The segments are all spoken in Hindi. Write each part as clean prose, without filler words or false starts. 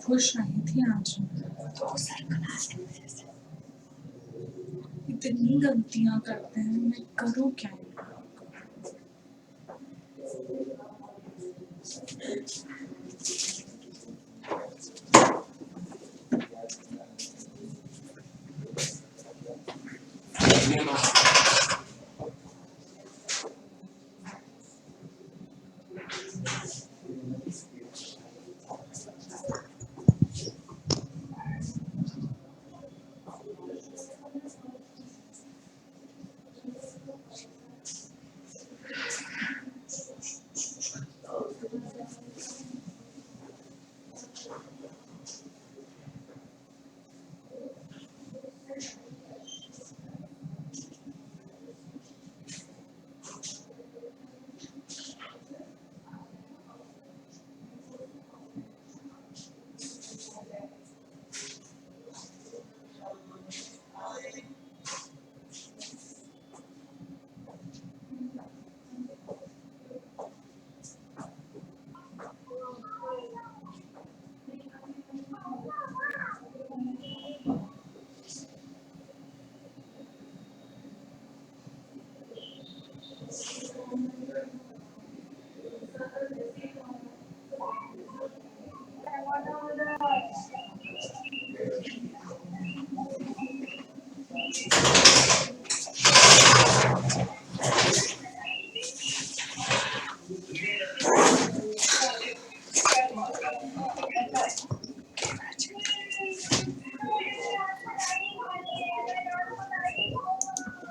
खुश आई थी आज। इतनी गलतियां करते हैं, मैं करूँ क्या?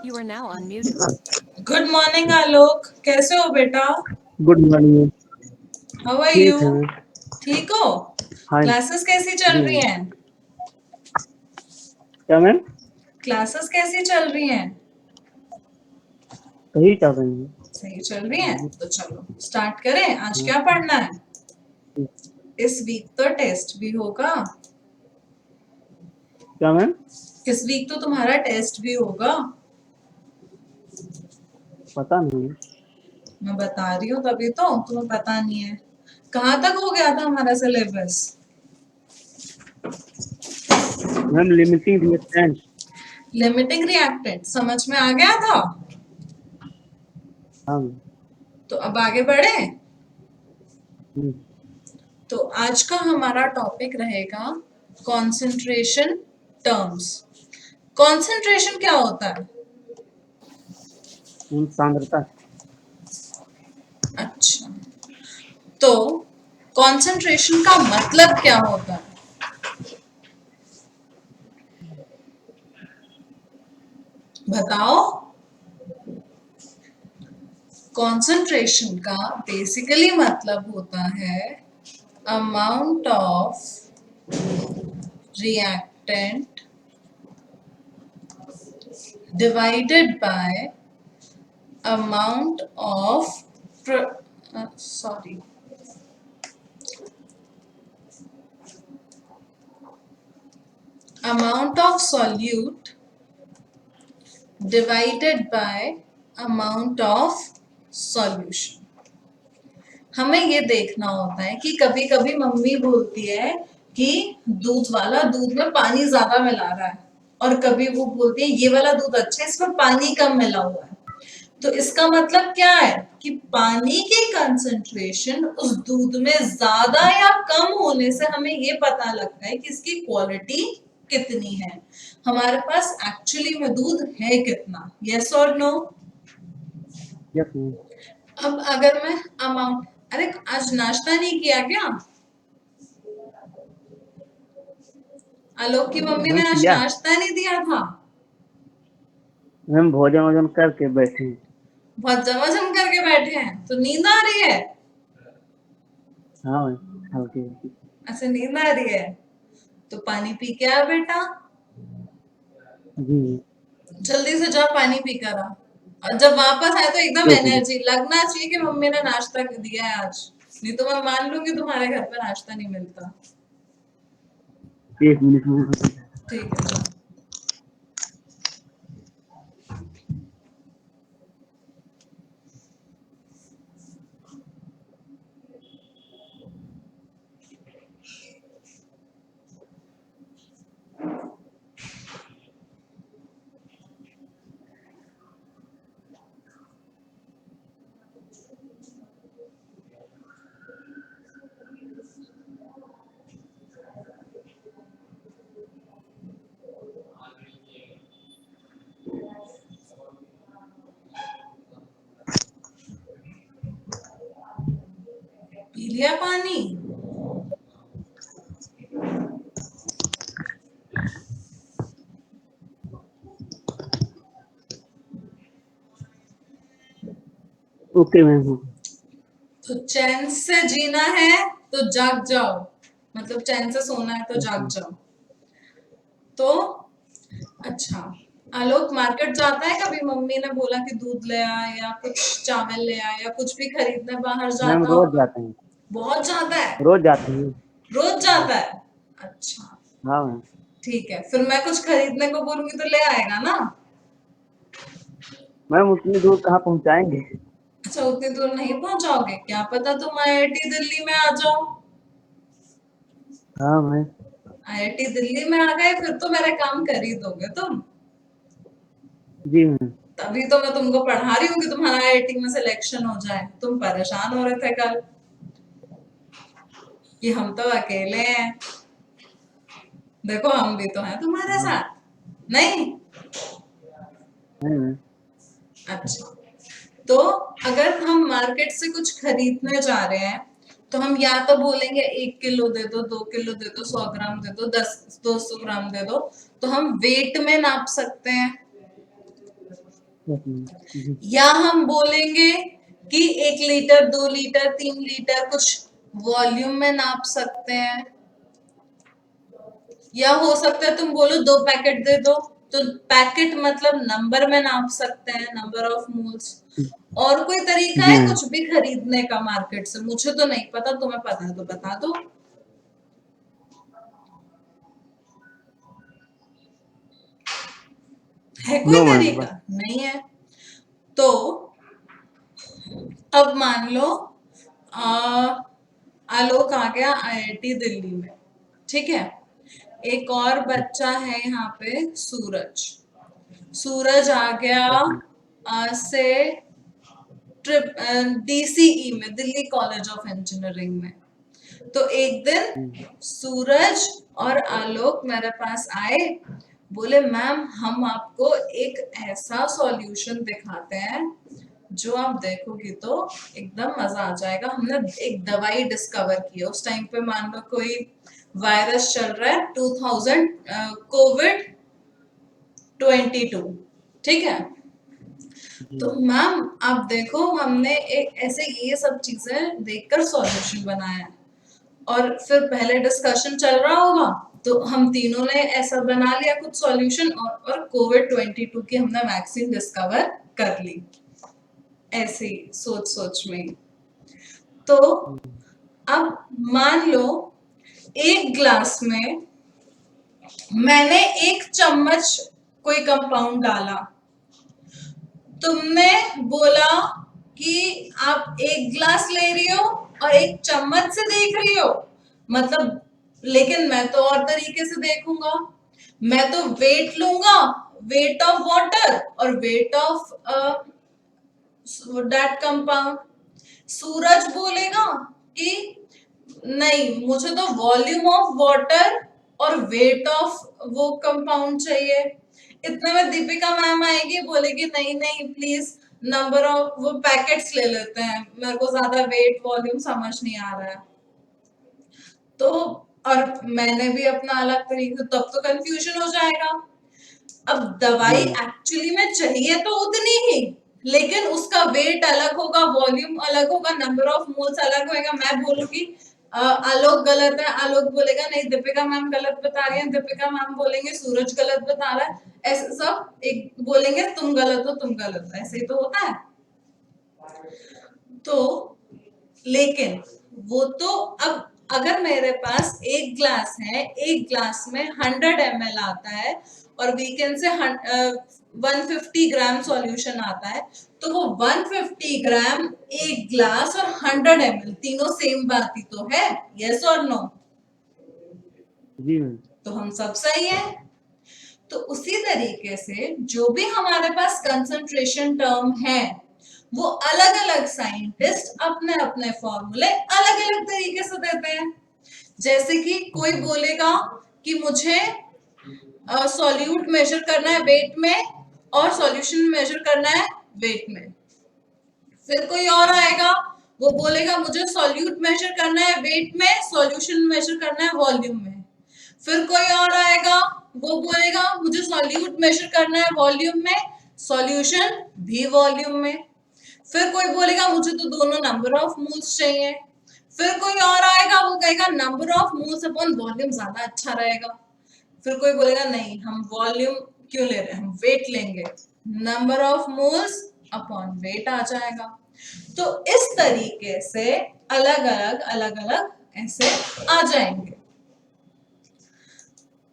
You are now unmuted. Good morning Alok, कैसे हो बेटा? Good morning. हाउ आर ठीक यू? है। ठीक हो? हाँ क्लासेस कैसी चल जी। रही हैं? क्या मैम? क्लासेस कैसी चल रही हैं? सही चल रही है। सही चल रही हैं, तो चलो स्टार्ट करें। आज क्या पढ़ना है? इस वीक तो टेस्ट भी होगा। क्या मैम? इस वीक तो तुम्हारा टेस्ट भी होगा। पता नहीं। मैं बता रही हूँ तभी तो तुम्हें पता नहीं है। कहाँ तक हो गया था हमारा syllabus? Ma'am limiting reactant. Limiting reactant समझ में आ गया था? हाँ। तो अब आगे बढ़े। हम्म। तो आज का हमारा टॉपिक रहेगा कॉन्सेंट्रेशन टर्म्स। कॉन्सेंट्रेशन क्या होता है? सांद्रता। अच्छा, तो कॉन्सेंट्रेशन का मतलब क्या होता है? बताओ। कॉन्सेंट्रेशन का बेसिकली मतलब होता है amount of reactant divided by amount of amount of solute divided by amount of solution। हमें ये देखना होता है कि कभी कभी मम्मी बोलती है कि दूध वाला दूध में पानी ज्यादा मिला रहा है, और कभी वो बोलती है ये वाला दूध अच्छा है, इसमें पानी कम मिला हुआ है। तो इसका मतलब क्या है कि पानी की कंसंट्रेशन उस दूध में ज्यादा या कम होने से हमें ये पता लगता है कि इसकी क्वालिटी कितनी है, हमारे पास एक्चुअली में दूध है कितना। यस और नो? Yes ma'am. अब अगर मैं अमाउंट, अरे आज नाश्ता नहीं किया क्या? आलोक की मम्मी मैम ने आज किया। नाश्ता नहीं दिया था। मैम भोजन वोजन करके बैठे हैं। बहुत जमाजम करके बैठे हैं, तो नींद आ रही है? हाँ मैम हल्की हल्की। अच्छा, नींद आ रही है तो पानी पी के आ बेटा। जी। जल्दी से जाओ पानी पी कर आ, और जब वापस आए तो एकदम एक मिनट। एनर्जी लगना चाहिए कि मम्मी ने नाश्ता दिया है आज। नहीं तो मैं मान लूंगी तुम्हारे घर पे नाश्ता नहीं मिलता। 1 मिनट मैम। ठीक है, जाओ। लिया पानी? Okay ma'am. तो चैन से जीना है तो जाग जाओ, मतलब चैन से सोना है तो जाग जाओ। तो अच्छा, आलोक मार्केट जाता है कभी? मम्मी ने बोला कि दूध ले आ या कुछ चावल ले आ या कुछ भी खरीदने बाहर मैम जाता रोज होगा? जाते हैं। बहुत जाता है? रोज जाते हैं। रोज जाता है? अच्छा हाँ मैम। ठीक है, फिर मैं कुछ खरीदने को बोलूंगी तो ले आएगा ना? मैम उतनी दूर कहाँ पहुँचाएंगे? अच्छा उतनी दूर नहीं पहुंचाओगे, क्या पता तुम आईआईटी दिल्ली में आ जाओ। हाँ मैम। आईआईटी दिल्ली में आ गए फिर तो मेरे काम कर ही दोगे तुम। जी मैम। तभी तो मैं तुमको पढ़ा रही हूँ कि तुम्हारा आईआईटी में सिलेक्शन हो जाए। तुम परेशान हो रहे थे कल कि हम तो अकेले हैं, देखो हम भी तो हैं तुम्हारे हाँ साथ, नहीं? मैम। अच्छा, तो अगर हम मार्केट से कुछ खरीदने जा रहे हैं तो हम या तो बोलेंगे 1 किलो दे दो, 2 किलो दे दो, 100 ग्राम दे दो, 200 ग्राम दे दो, तो हम वेट में नाप सकते हैं। Yes ma'am. जी। या हम बोलेंगे कि 1 लीटर, 2 लीटर, 3 लीटर, कुछ वॉल्यूम में नाप सकते हैं। या हो सकता है तुम बोलो 2 पैकेट दे दो, तो पैकेट मतलब नंबर में नाप सकते हैं, नंबर ऑफ मोल्स। और कोई तरीका जी है मैम। कुछ भी खरीदने का मार्केट से? मुझे तो नहीं पता, तुम्हें पता है तो बता दो। है कोई नो मैम तरीका? बस। नहीं है। तो अब मान लो आ, आलोक आ गया आईआईटी दिल्ली में, ठीक है? एक और बच्चा है यहाँ पे, सूरज। सूरज आ गया यस मैम। से ट्रिप डीसीई में, दिल्ली कॉलेज ऑफ इंजीनियरिंग में। तो एक दिन सूरज और आलोक मेरे पास आए, बोले मैम हम आपको एक ऐसा सॉल्यूशन दिखाते हैं जो आप देखोगी तो एकदम मजा आ जाएगा। हमने एक दवाई डिस्कवर की है, उस टाइम पे मान लो कोई वायरस चल रहा है 2000, कोविड 22, ठीक है? जी तो मैम आप देखो हमने एक ऐसे ये सब चीजें देखकर सॉल्यूशन बनाया है। और फिर पहले डिस्कशन चल रहा होगा तो हम तीनों ने ऐसा बना लिया कुछ सॉल्यूशन, और कोविड 22 की हमने वैक्सीन डिस्कवर कर ली, ऐसे ही सोच सोच में ही। तो अब मान लो एक ग्लास में मैंने 1 चम्मच कोई कंपाउंड डाला, तुमने बोला कि आप 1 ग्लास ले रही हो और 1 चम्मच से देख रही हो, मतलब लेकिन मैं तो और तरीके से देखूंगा। मैं तो वेट लूंगा, वेट ऑफ वाटर और वेट ऑफ दैट कंपाउंड। सूरज बोलेगा कि नहीं मुझे तो वॉल्यूम ऑफ वाटर और वेट ऑफ वो कंपाउंड चाहिए। इतने में दीपिका मैम आएगी, बोलेगी नहीं नहीं प्लीज नंबर ऑफ वो पैकेट्स ले लेते हैं, मेरे को ज्यादा वेट वॉल्यूम समझ नहीं आ रहा है। तो और मैंने भी अपना अलग तरीके, तब तो कंफ्यूजन हो जाएगा। अब जी दवाई मैम। एक्चुअली में चाहिए तो उतनी ही, लेकिन उसका वेट अलग होगा, वॉल्यूम अलग होगा, नंबर ऑफ मोल्स अलग होगा। मैं बोलूंगी आलोक गलत है, आलोक बोलेगा नहीं दीपिका मैम गलत बता रही है, दीपिका मैम बोलेंगे सूरज गलत बता रहा है, ऐसे सब एक बोलेंगे तुम गलत हो, तुम गलत हो, ऐसे ही तो होता है। तो लेकिन वो तो अब अगर मेरे पास 1 ग्लास है, 1 ग्लास में 100 ml आता है और वीकेंड से 150 ग्राम सॉल्यूशन आता है, तो वो 150 ग्राम 1 ग्लास और 100 ml तीनों सेम बात ही तो है, यस और नो? जी मैम। तो हम सब सही है। तो उसी तरीके से जो भी हमारे पास कंसंट्रेशन टर्म है वो अलग अलग साइंटिस्ट अपने अपने फॉर्मूले अलग अलग तरीके से देते हैं। जैसे कि कोई बोलेगा कि मुझे सॉल्यूट मेजर करना है वेट में और सॉल्यूशन मेजर करना है वेट में। फिर कोई और आएगा वो बोलेगा मुझे सॉल्यूट मेजर करना है वेट में, सॉल्यूशन मेजर करना है वॉल्यूम में। फिर कोई और आएगा, वो बोलेगा मुझे सॉल्यूट मेजर करना है वॉल्यूम में, सॉल्यूशन भी वॉल्यूम में। फिर कोई बोलेगा मुझे तो दोनों नंबर ऑफ मोल्स चाहिए। फिर कोई और आएगा, वो कहेगा number of moles upon volume ज्यादा अच्छा रहेगा। फिर कोई बोलेगा नहीं, हम वॉल्यूम क्यों ले रहे हैं, हम वेट लेंगे, number of moles upon weight आ जाएगा। तो इस तरीके से अलग अलग ऐसे आ जाएंगे।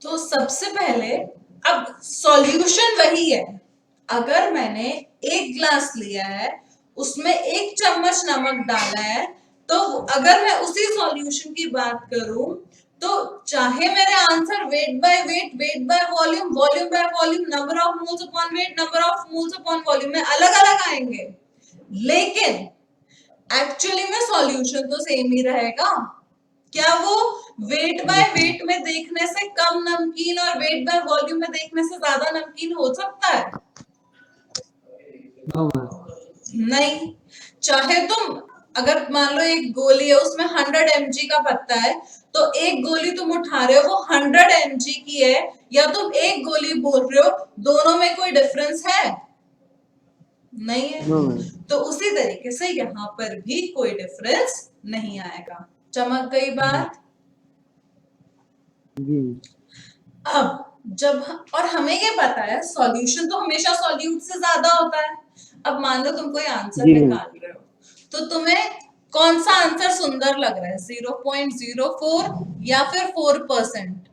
तो सबसे पहले अब सॉल्यूशन वही है। अगर मैंने एक ग्लास लिया है, उसमें 1 चम्मच नमक डाला है, तो अगर मैं उसी सॉल्यूशन की बात करूं तो चाहे मेरे answer wait by volume, volume by volume, number of moles upon wait, number of moles upon volume में अलग अलग आएंगे, लेकिन एक्चुअली में सॉल्यूशन तो सेम ही रहेगा। क्या वो वेट बाय वेट में देखने से कम नमकीन और वेट बाय वॉल्यूम में देखने से ज्यादा नमकीन हो सकता है? No ma'am. नहीं। चाहे तुम अगर मान लो एक गोली है, उसमें 100 mg का पत्ता है, तो एक गोली तुम उठा रहे हो वो 100 mg की है, या तुम एक गोली बोल रहे हो, दोनों में कोई डिफरेंस है? नहीं है। No ma'am. तो उसी तरीके से यहाँ पर भी कोई डिफरेंस नहीं आएगा। चमक गई बात? जी। अब और हमें ये पता है सॉल्यूशन तो हमेशा सॉल्यूट से ज्यादा होता है। अब मान लो तुम कोई आंसर जी। निकाल रहे हो, तो तुम्हें कौन सा आंसर सुंदर लग रहा है, 0.04 या फिर 4%?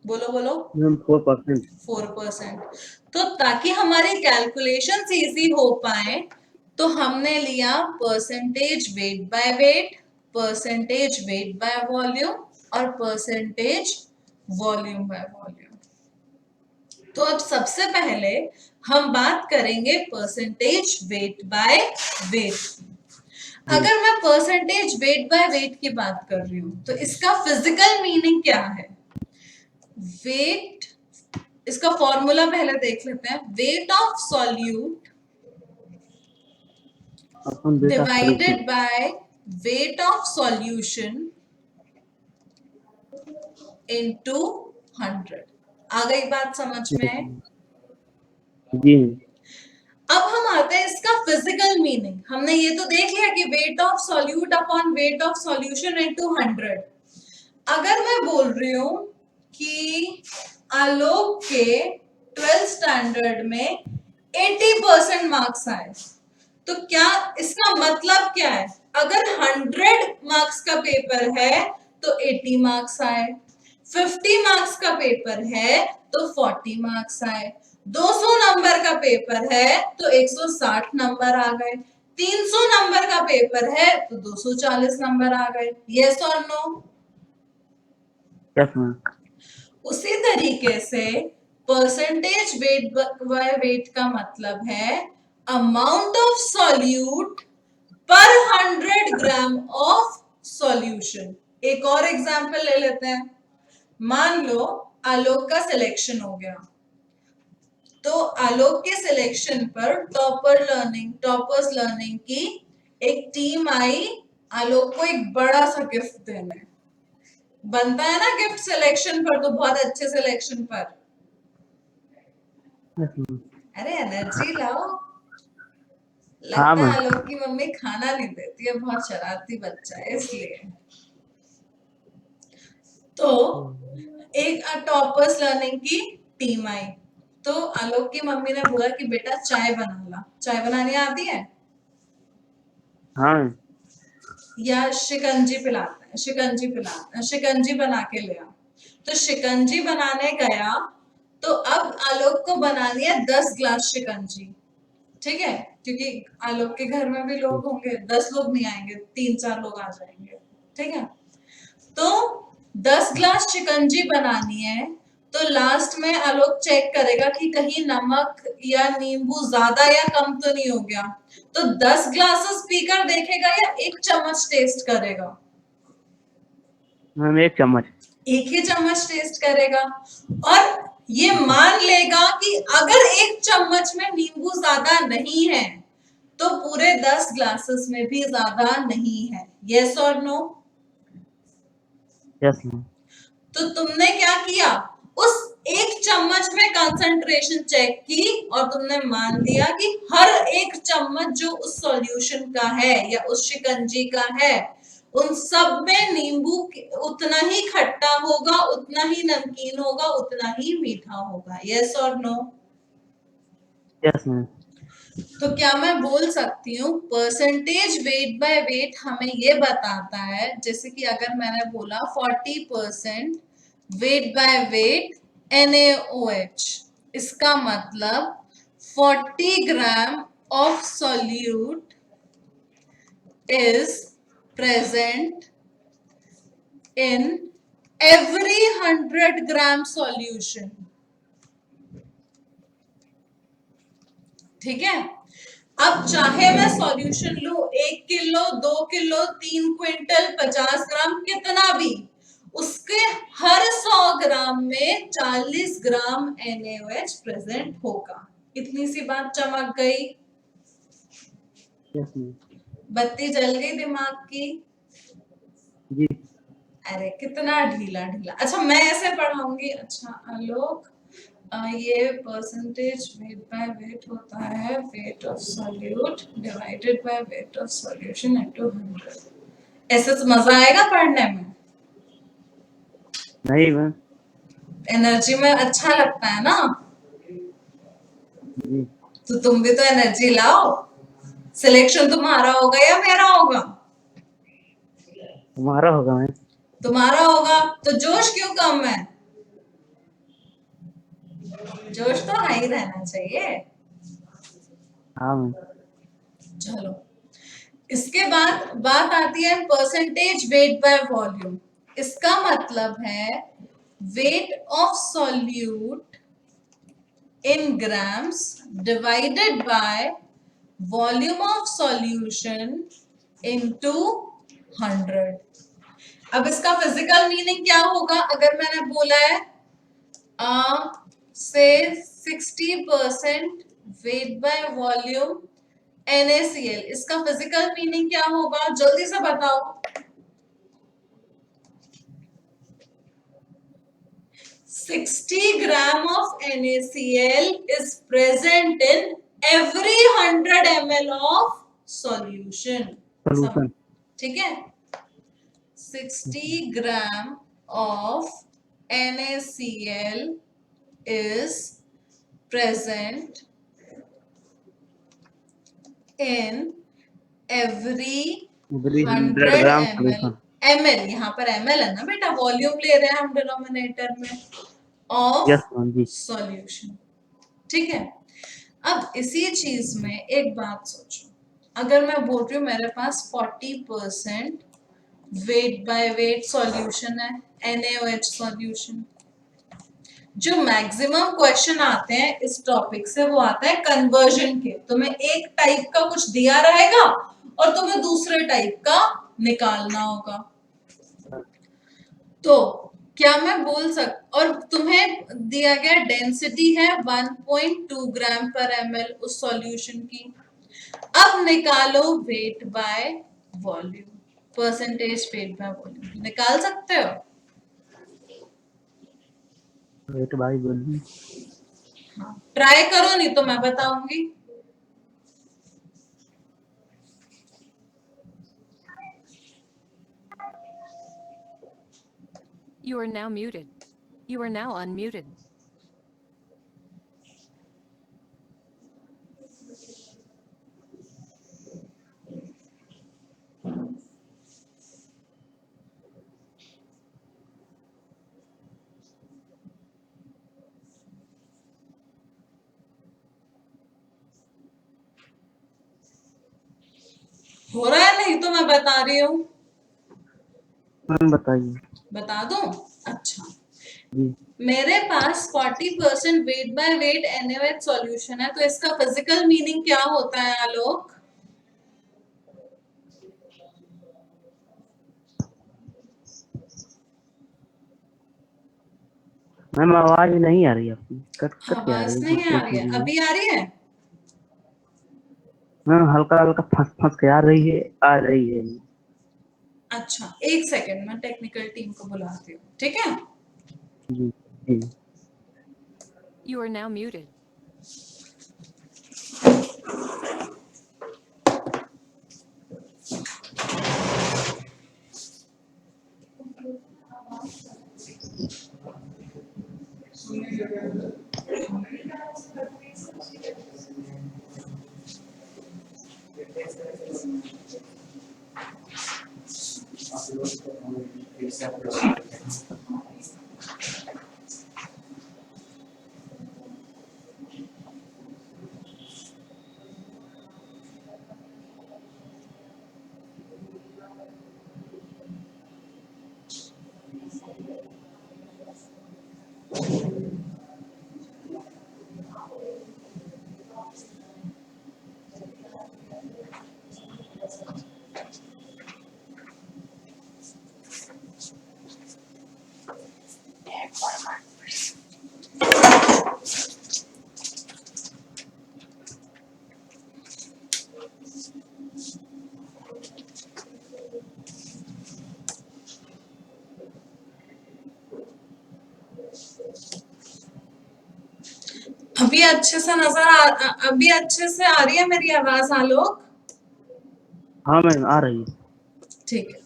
बोलो बोलो। मैम 4%। 4%। तो ताकि हमारी कैलकुलेशन इजी हो पाए, तो हमने लिया percentage weight by weight, percentage wait by volume और परसेंटेज वॉल्यूम बाय वॉल्यूम। तो अब सबसे पहले हम बात करेंगे परसेंटेज वेट बाय वेट। अगर मैं परसेंटेज वेट बाय वेट की बात कर रही हूं, तो इसका फिजिकल मीनिंग क्या है? वेट, इसका फॉर्मूला पहले देख लेते हैं। Weight of solute upon weight of divided by weight of solution into 100। आ गई बात समझ में? जी। अब हम आते हैं इसका फिजिकल मीनिंग। हमने ये तो देख लिया कि weight of solute upon weight of solution into 100। अगर मैं बोल रही हूं कि आलोक के 12th स्टैंडर्ड में 80% मार्क्स आए, तो क्या इसका मतलब क्या है? अगर 100 मार्क्स का पेपर है तो 80 मार्क्स आए, 50 मार्क्स का पेपर है तो 40 मार्क्स आए, 200 नंबर का पेपर है तो 160 नंबर आ गए, 300 नंबर का पेपर है तो 240 नंबर आ गए। यस और नो? Yes ma'am. उसी तरीके से परसेंटेज वेट बाय वेट का मतलब है अमाउंट ऑफ सॉल्यूट पर 100 ग्राम ऑफ सॉल्यूशन। एक और एग्जांपल ले लेते हैं। मान लो आलोक का सिलेक्शन हो गया, तो आलोक के सिलेक्शन पर टॉपर्स लर्निंग की एक टीम आई आलोक को एक बड़ा सा गिफ्ट देने। बनता है ना गिफ्ट सिलेक्शन पर, तो बहुत अच्छे सिलेक्शन पर। Yes ma'am. अरे एनर्जी लाओ। हाँ लगता है मैम। आलोक की मम्मी खाना नहीं देती है, बहुत शरारती बच्चा है इसलिए। तो एक टॉपर्स लर्निंग की टीम आई, तो आलोक की मम्मी ने बोला कि बेटा चाय बना ला। चाय बनानी आती है? हाँ। या शिकंजी पिलाता है, शिकंजी बना के ले आ। तो शिकंजी बनाने गया, तो अब आलोक को बनानी है 10 ग्लास शिकंजी। ठीक है, क्योंकि आलोक के घर में भी लोग होंगे, 10 लोग नहीं आएंगे, 3-4 लोग आ जाएंगे। ठीक है, तो 10 ग्लास शिकंजी बनानी है। तो लास्ट में आलोक चेक करेगा कि कहीं नमक या नींबू ज्यादा या कम तो नहीं हो गया। तो 10 ग्लासेस पीकर देखेगा या 1 चम्मच टेस्ट करेगा? मैम 1 चम्मच। 1 ही चम्मच टेस्ट करेगा, और ये मान लेगा कि अगर 1 चम्मच में नींबू ज्यादा नहीं है, तो पूरे 10 ग्लासेस में भी ज्यादा नहीं है। यस और नो? यस मैम। तो तुमने क्या किया, उस एक चम्मच में कंसंट्रेशन चेक की और तुमने मान लिया कि हर एक चम्मच जो उस सॉल्यूशन का है या उस शिकंजी का है, उन सब में नींबू उतना ही खट्टा होगा, उतना ही नमकीन होगा, उतना ही मीठा होगा। यस और नो? यस मैम। तो क्या मैं बोल सकती हूँ परसेंटेज वेट बाय वेट हमें ये बताता है, जैसे कि अगर मैंने बोला 40% वेट बाय वेट NaOH, इसका मतलब 40 gram of solute is present in every 100 gram solution. ठीक है, अब चाहे मैं सॉल्यूशन लू 1 किलो, 2 किलो, 3 क्विंटल, 50 ग्राम, कितना भी, उसके हर 100 ग्राम में 40 ग्राम NaOH प्रेजेंट होगा। इतनी सी बात चमक गई? Yes ma'am. बत्ती जल गई दिमाग की? जी। अरे कितना ढीला ढीला। अच्छा मैं ऐसे पढ़ाऊंगी। अच्छा आलोक, ये परसेंटेज वेट बाय वेट होता है weight of solute divided by weight of solution into 100। ऐसे तो मजा आएगा पढ़ने में, नहीं मैम। एनर्जी में अच्छा लगता है ना। जी। तो तुम भी तो एनर्जी लाओ। सिलेक्शन तुम्हारा होगा या मेरा होगा? तुम्हारा होगा मैम। तुम्हारा होगा। तो जोश क्यों कम है? जोश तो हाई रहना चाहिए। हाँ मैम। चलो, इसके बाद बात आती है परसेंटेज वेट बाय वॉल्यूम। इसका मतलब है weight of solute in grams divided by volume of solution into 100। अब इसका फिजिकल मीनिंग क्या होगा? अगर मैंने बोला है से 60% वेट बाय वॉल्यूम NaCl, इसका फिजिकल मीनिंग क्या होगा? जल्दी से बताओ। 60 gram of NaCl is present in every 100 ml of solution। Solution. ठीक है, 60 ग्राम of NaCl is present in every every 100 100 gram ml। Solution. ml, यहाँ पर ml है ना बेटा, वॉल्यूम ले रहे हैं हम डिनोमिनेटर में, यस ऑफ मैम। जी। सॉल्यूशन। ठीक है, अब इसी चीज में एक बात सोचो, अगर मैं बोल रही हूँ मेरे पास 40% वेट बाय वेट सॉल्यूशन है, NaOH सॉल्यूशन, जो मैक्सिमम क्वेश्चन आते हैं इस टॉपिक से वो आता है कन्वर्जन के। तुम्हें एक टाइप का कुछ दिया रहेगा और तुम्हें दूसरे टाइप का निकालना होगा। तो क्या मैं बोल और तुम्हें दिया गया डेंसिटी है 1.2 ग्राम पर ml उस सॉल्यूशन की। अब निकालो wait by volume, percentage wait by volume निकाल सकते हो? Wait by volume. हाँ, ट्राई करो, नहीं तो मैं बताऊंगी। You are now muted. You are now unmuted. हो रहा है? नहीं तो मैं बता रही हूँ। मैम बताइए। बता दूं? अच्छा, जी। मेरे पास 40% weight by weight NaOH solution है, तो इसका फिजिकल मीनिंग क्या होता है आलोक? मैम आवाज नहीं आ रही आपकी, कट कट के आ आवाज रही है, नहीं कुछ आ देख रही है, लीजिए। अभी आ रही है? मैम हल्का हल्का फंस फंस के आ रही है। अच्छा, एक सेकंड, मैं टेक्निकल टीम को बुलाती हूँ, ठीक है? जी जी। You are now muted. अभी अच्छे से आ रही है मेरी आवाज आलोक? हाँ मैम आ रही है। ठीक है।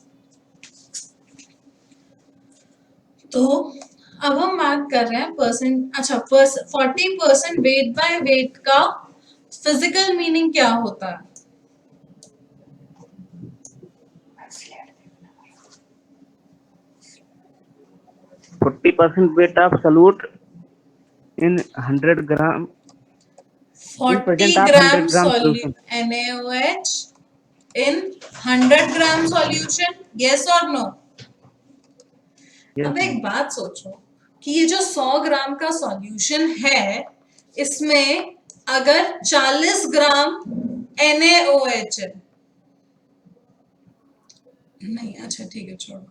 तो अब हम बात कर रहे हैं परसेंट। अच्छा, 40% वेट बाय वेट का फिजिकल मीनिंग क्या होता है? 40% weight of solute in 100 gram in 40 present of 100 gram gram solution. NaOH in 100 gram solution, yes और नो? Yes अब ma'am. एक बात सोचो कि ये जो 100 ग्राम का सॉल्यूशन है, इसमें अगर 40 ग्राम NaOH है, नहीं, अच्छा ठीक है, छोड़ो।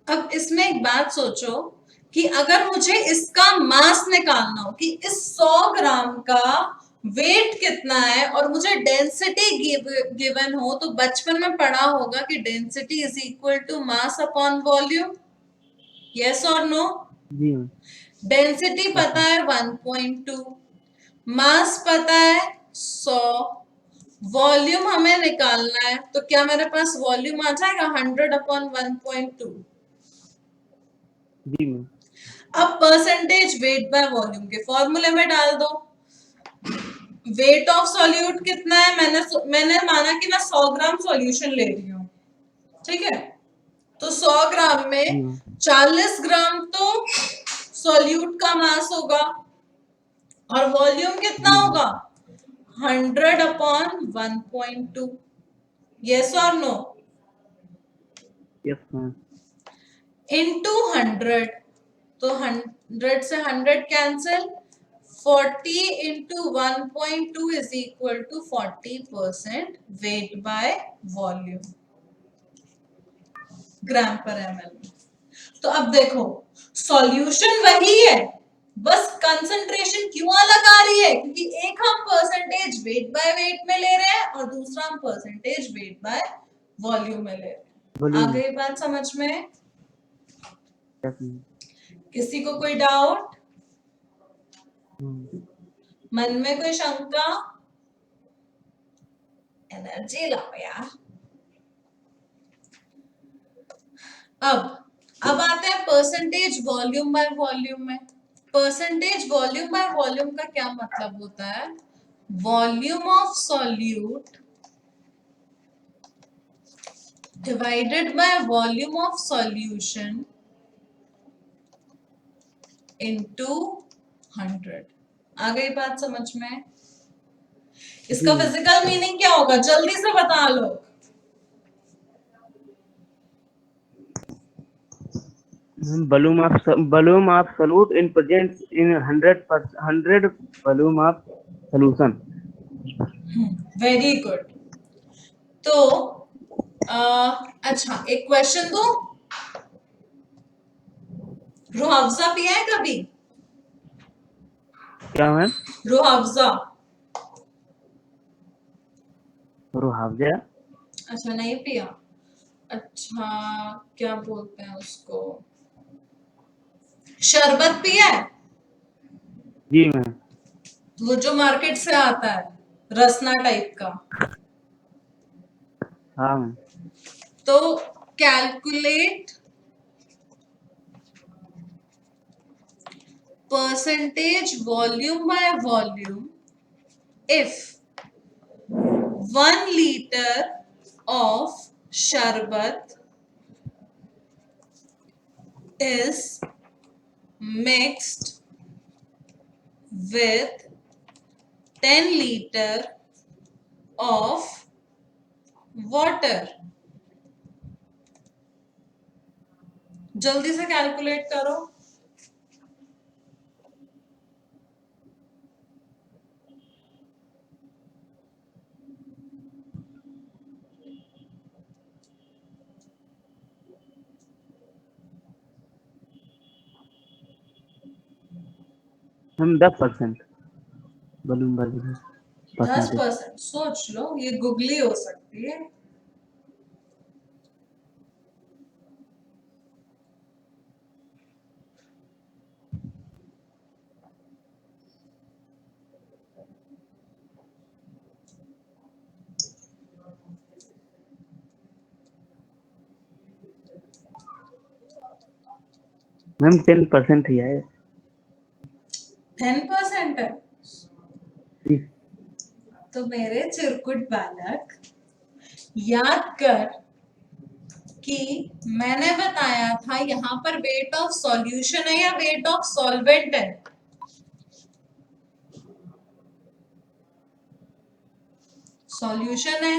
अब इसमें एक बात सोचो कि अगर मुझे इसका मास निकालना हो कि इस 100 ग्राम का वेट कितना है और मुझे डेंसिटी गिवन हो, तो बचपन में पढ़ा होगा कि density is equal to mass upon volume, yes और नो? जी मैम। डेंसिटी पता है 1.2, मास पता है 100, वॉल्यूम हमें निकालना है, तो क्या मेरे पास वॉल्यूम आ जाएगा 100 अपॉन 1.2? जी मैम। अब परसेंटेज वेट बाय वॉल्यूम के फॉर्मूले में डाल दो। वेट ऑफ सॉल्यूट कितना है? मैंने माना कि मैं 100 ग्राम सॉल्यूशन ले रही हूँ, ठीक है? तो 100 ग्राम जी में मैम। 40 ग्राम तो सॉल्यूट का मास होगा, और वॉल्यूम कितना जी मैम। होगा? 100 अपॉन 1.2, यस और नो? Yes ma'am. इनटू 100, तो 100 से 100 cancel, 40 into 1.2 is equal to 40% weight by volume, gram per ml। तो अब देखो, सॉल्यूशन वही है, बस कंसंट्रेशन क्यों अलग आ रही है? क्योंकि एक हम परसेंटेज वेट बाय वेट में ले रहे हैं और दूसरा हम परसेंटेज वेट बाय वॉल्यूम में ले रहे हैं। आ वॉल्यूम। गई बात समझ में? Yes ma'am. किसी को कोई डाउट, हम्म। मन में कोई शंका? एनर्जी लाओ यार। अब आते हैं परसेंटेज वॉल्यूम बाय वॉल्यूम में। परसेंटेज वॉल्यूम बाय वॉल्यूम का क्या मतलब होता है? Volume of solute divided by volume of solution into 100। आ गई बात समझ में? इसका जी। फिजिकल मीनिंग क्या होगा? जल्दी से बता लो। volume of solute in present in 100 volume of solution. Very good. तो अच्छा, एक क्वेश्चन दो। रूह अफ़ज़ा पिया है कभी? क्या मैम? रूह अफ़ज़ा रूहाफजा। अच्छा नहीं पिया। अच्छा क्या बोलते हैं उसको, शरबत पिया है? जी मैम। वो जो मार्केट से आता है, रसना टाइप का। हाँ मैम। तो calculate percentage volume by volume if 1 liter of sharbat is mixed with 10 liter of water। जल्दी से कैलकुलेट करो। Ma'am 10% volume by volume percentage. 10% सोच लो, ये गुगली हो सकती है। मैम 10% ही है। 10% है? जी। तो मेरे चिरकुट बालक, याद कर कि मैंने बताया था यहाँ पर वेट ऑफ सॉल्यूशन है या वेट ऑफ सॉल्वेंट है? सॉल्यूशन है।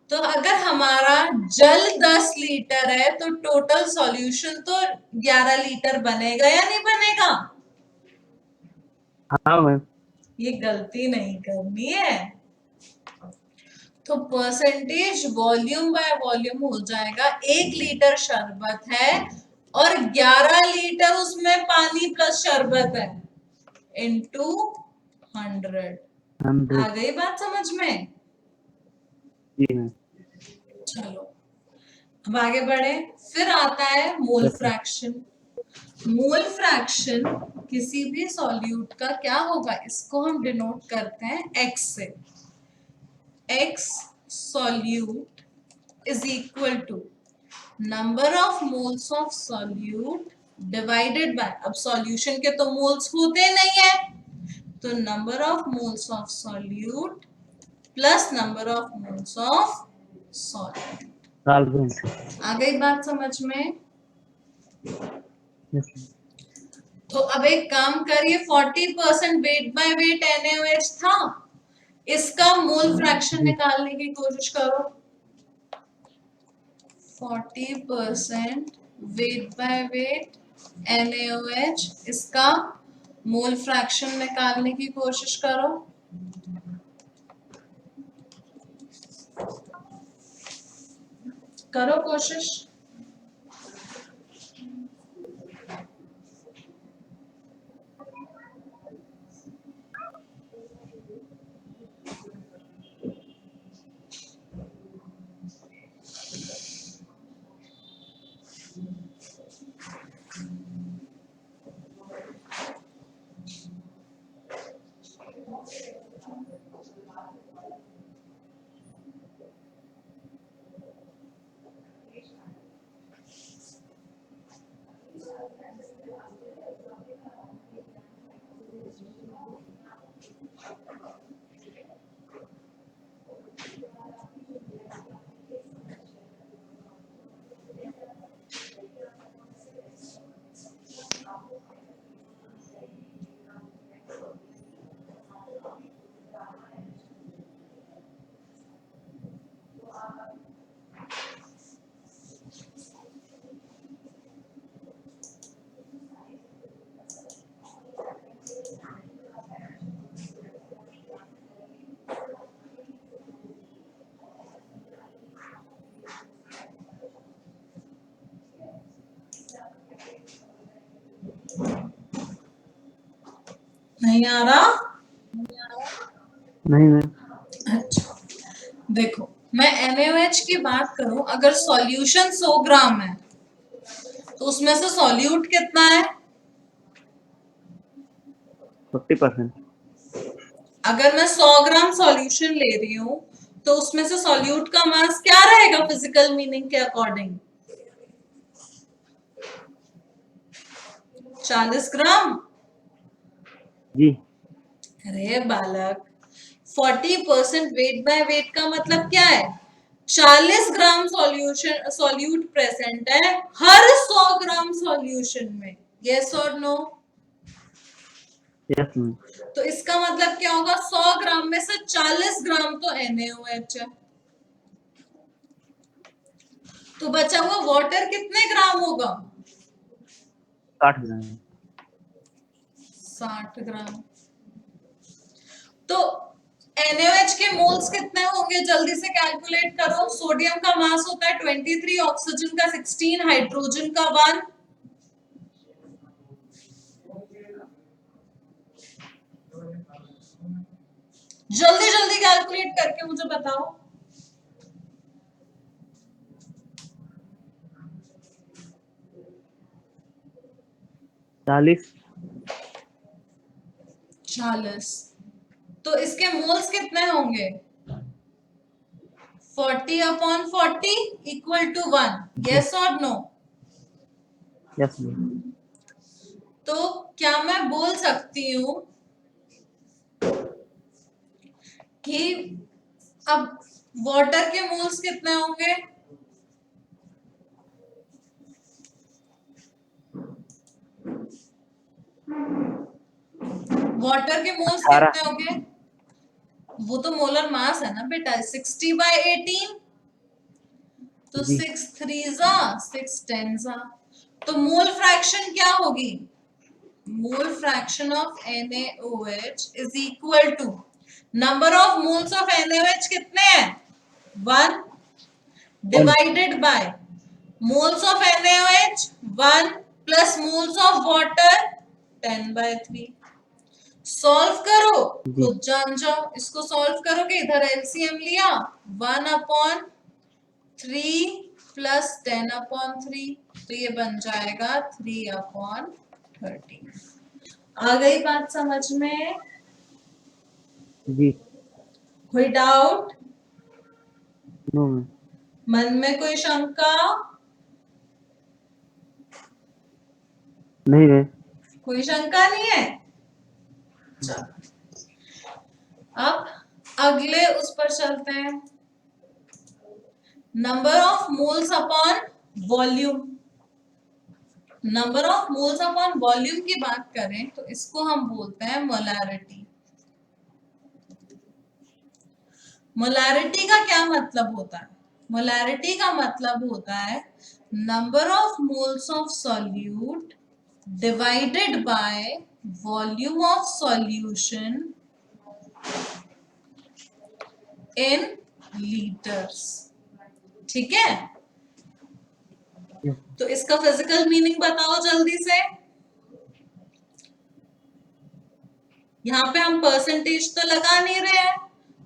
तो अगर हमारा जल 10 लीटर है तो टोटल सॉल्यूशन तो 11 लीटर बनेगा या नहीं बनेगा? हाँ मैम। ये गलती नहीं करनी है। तो परसेंटेज वॉल्यूम बाय वॉल्यूम हो जाएगा, 1 लीटर शरबत है और 11 लीटर उसमें पानी प्लस शरबत है, इनटू 100। 100। आ गई बात समझ में? जी मैम। चलो अब आगे बढ़े। फिर आता है mole yes ma'am. Fraction. Mole fraction किसी भी सॉल्यूट का क्या होगा, इसको हम डिनोट करते हैं x से। x solute is equal to number of moles of solute divided by, अब सॉल्यूशन के तो मोल्स होते नहीं है, तो number of moles of solute plus number of moles of solvent. Solvent. आ गई बात समझ में? यस मैम। तो अब एक काम करिए, 40% वेट बाय वेट NaOH था, इसका मोल फ्रैक्शन जी। निकालने की कोशिश करो। 40% वेट बाय वेट NaOH, इसका मोल फ्रैक्शन निकालने की कोशिश करो। करो कोशिश। नहीं आ रहा? नहीं मैम। अच्छा, देखो मैं NaOH की बात करूं, अगर सॉल्यूशन 100 ग्राम है तो उसमें से सॉल्यूट कितना है? 40%। अगर मैं 100 ग्राम सॉल्यूशन ले रही हूं तो उसमें से सॉल्यूट का मास क्या रहेगा फिजिकल मीनिंग के अकॉर्डिंग? 40 ग्राम। जी। अरे बालक, 40% वेट बाय वेट का मतलब क्या है? 40 ग्राम सॉल्यूशन सॉल्यूट प्रेजेंट है हर 100 ग्राम सॉल्यूशन में। यस और नो? यस मैम। तो इसका मतलब क्या होगा? 100 ग्राम में से 40 ग्राम तो NaOH है। तो बचा हुआ वाटर कितने ग्राम होगा? 60 ग्राम। 60 ग्राम। तो NaOH के मोल्स कितने होंगे? जल्दी से कैलकुलेट करो। सोडियम का मास होता है 23, ऑक्सीजन का 16, हाइड्रोजन का 1। जल्दी जल्दी कैलकुलेट करके मुझे बताओ। 40। 40। तो इसके मोल्स कितने होंगे? 40/40 इक्वल टू 1। यस और नो? यस मैम। तो क्या मैं बोल सकती हूं कि अब वाटर के मोल्स कितने होंगे? वाटर के मोल्स 18। कितने होंगे? वो तो मोलर मास है ना बेटा, 60/18। तो जी। 6 3 6 10। तो मोल फ्रैक्शन क्या होगी? Mole fraction of NaOH is equal to number of moles of NaOH कितने हैं? 1 divided by moles of NaOH 1 plus moles of water 10/3। Solve करो, जी। खुद जान जाओ। इसको सॉल्व करोगे, इधर एलसीएम लिया, 1/3 प्लस 10/3, तो ये बन जाएगा 3/13। आ गई बात समझ में? जी। कोई डाउट? No ma'am. मन में कोई शंका? नहीं मैम। कोई शंका नहीं है? चलो अब अगले उस पर चलते हैं। Number of moles upon volume. Number of moles upon volume की बात करें तो इसको हम बोलते हैं मोलैरिटी। मोलैरिटी का क्या मतलब होता है? मोलैरिटी का मतलब होता है number of moles of solute divided by volume of solution in litres. ठीक है? यस। तो इसका फिजिकल मीनिंग बताओ जल्दी से। यहाँ पे हम परसेंटेज तो लगा नहीं रहे हैं,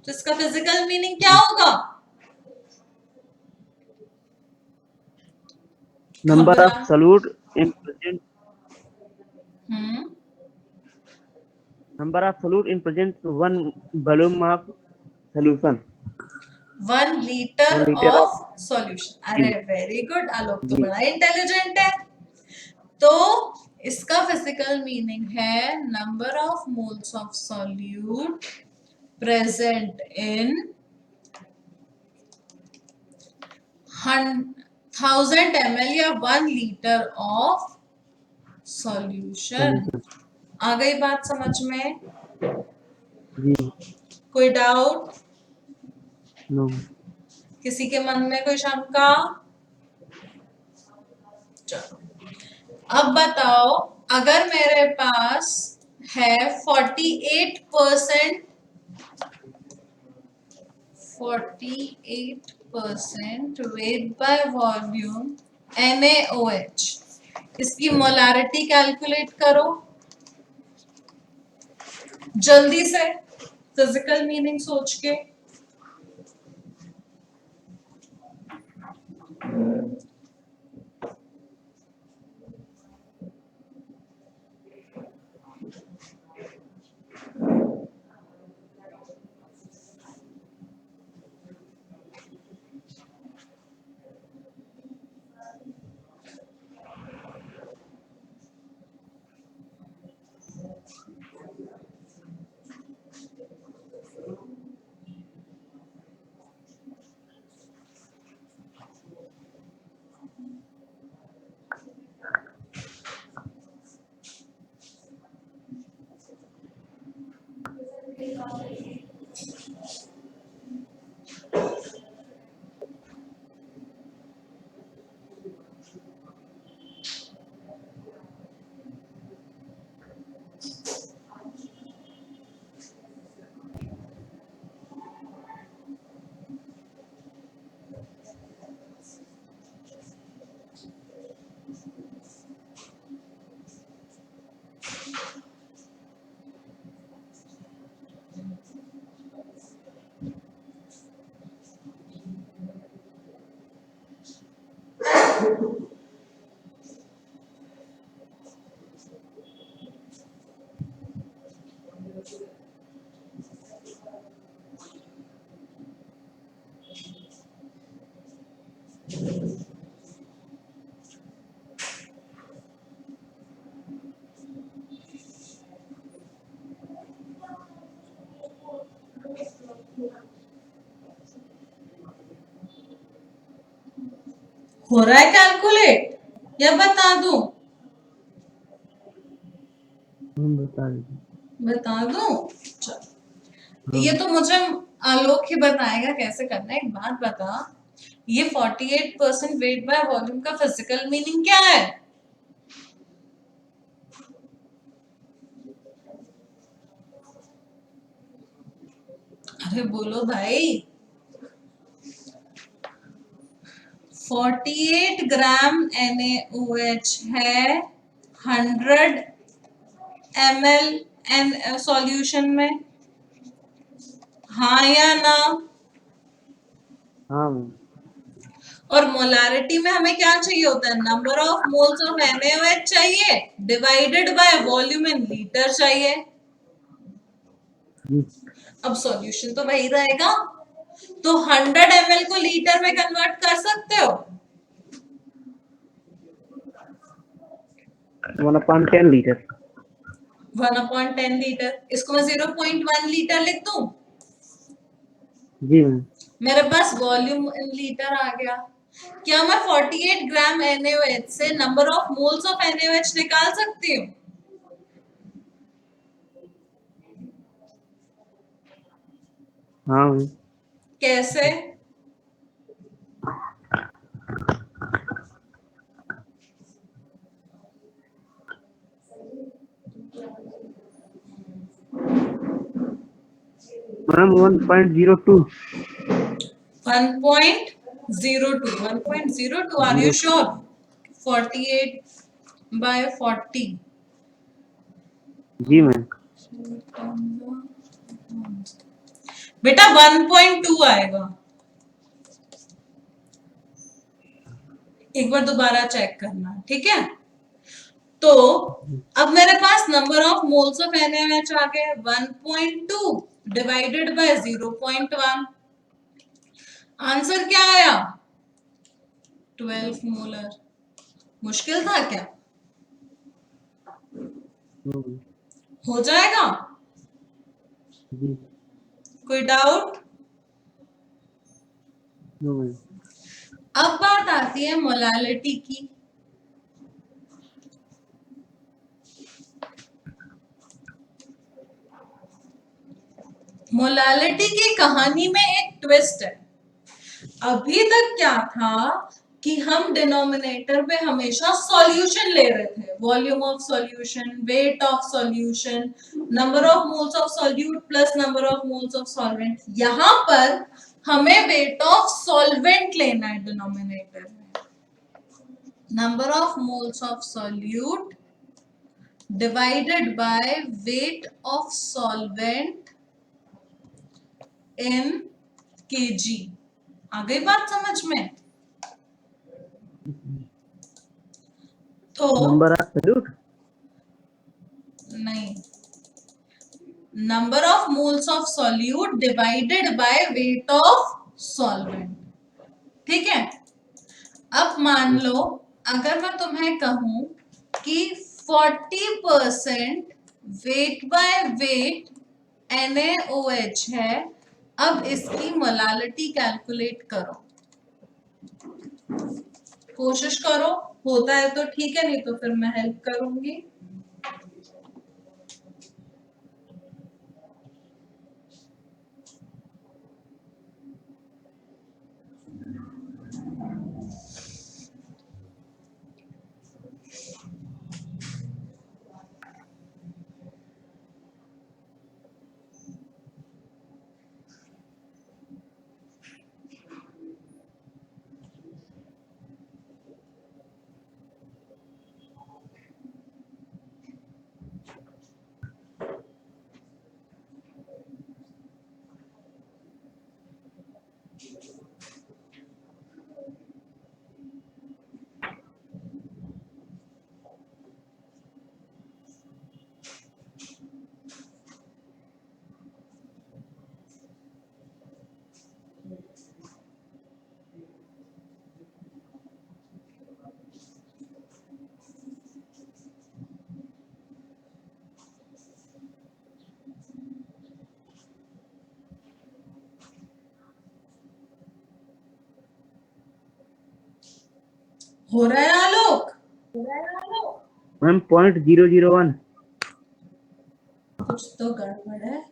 तो इसका फिजिकल मीनिंग क्या होगा? नंबर घबरा of solute in present. Hmm number of solute in present 1 volume of solution. 1 litre 1 litre of. Of solution. जी। अरे वेरी गुड, आलोक तो जी। बड़ा इंटेलिजेंट है। तो इसका फिजिकल मीनिंग है number of moles of solute present in 1000 ml या 1 लीटर ऑफ सॉल्यूशन। सॉल्यूशन। आ गई बात समझ में? जी। कोई डाउट? नो। किसी के मन में कोई शंका? चलो अब बताओ, अगर मेरे पास है 48% 48% वेट बाय वॉल्यूम NaOH, इसकी मोलैरिटी कैलकुलेट करो जल्दी से, फिजिकल मीनिंग सोच के। हो रहा है कैलकुलेट या बता दूं? बता दीजिए। बता दूं? चल, ये तो मुझे आलोक ही बताएगा कैसे करना है। एक बात बता, ये 48% वेट बाय वॉल्यूम का फिजिकल मीनिंग क्या है? अरे बोलो भाई। 48 ग्राम NaOH है 100 ml सॉल्यूशन में, हाँ या ना? हाँ मैम। और मोलारिटी में हमें क्या चाहिए होता है? Number of moles of NaOH चाहिए divided by volume in litre चाहिए। जी। अब सॉल्यूशन तो वही रहेगा, तो 100 ml को लीटर में कन्वर्ट कर सकते हो? 1/10 लीटर। 1/10 लीटर। इसको मैं 0.1 लीटर लिख दूं? जी मैम। मेरे पास वॉल्यूम इन लीटर आ गया। क्या मैं 48 ग्राम NaOH से number of moles of NaOH निकाल सकती हूँ? हाँ मैम। कैसे? मैम 1.02। 1.02 1.02 are you sure? 48/40 जी मैम। बेटा 1.2 आएगा। एक बार दोबारा चेक करना, ठीक है? तो अब मेरे पास number of moles of NaOH आ गए 1.2 डिवाइडेड बाय 0.1। आंसर क्या आया? 12 मोलर। मुश्किल था क्या? हो जाएगा? जी। कोई डाउट? No ma'am. अब बात आती है मोलालिटी की। मोलालिटी की कहानी में एक ट्विस्ट है। अभी तक क्या था कि हम डिनोमिनेटर पे हमेशा सॉल्यूशन ले रहे थे, volume of solution, weight of solution, number of moles of solute plus number of moles of solvent. यहां पर हमें वेट ऑफ सॉल्वेंट लेना है डिनोमिनेटर में। Number of moles of solute divided by weight of solvent in kg। आ गई बात समझ में? तो नंबर ऑफ सॉल्यूट, नहीं, number of moles of solute divided by weight of solvent. ठीक है, अब मान लो अगर मैं तुम्हें कहूं कि 40% वेट बाय वेट NaOH है, अब इसकी मोलालिटी कैलकुलेट करो। कोशिश करो, होता है तो ठीक है, नहीं तो फिर मैं हेल्प करूंगी। हो रहा है आलोक? मैम 0.001। कुछ तो गड़बड़ है,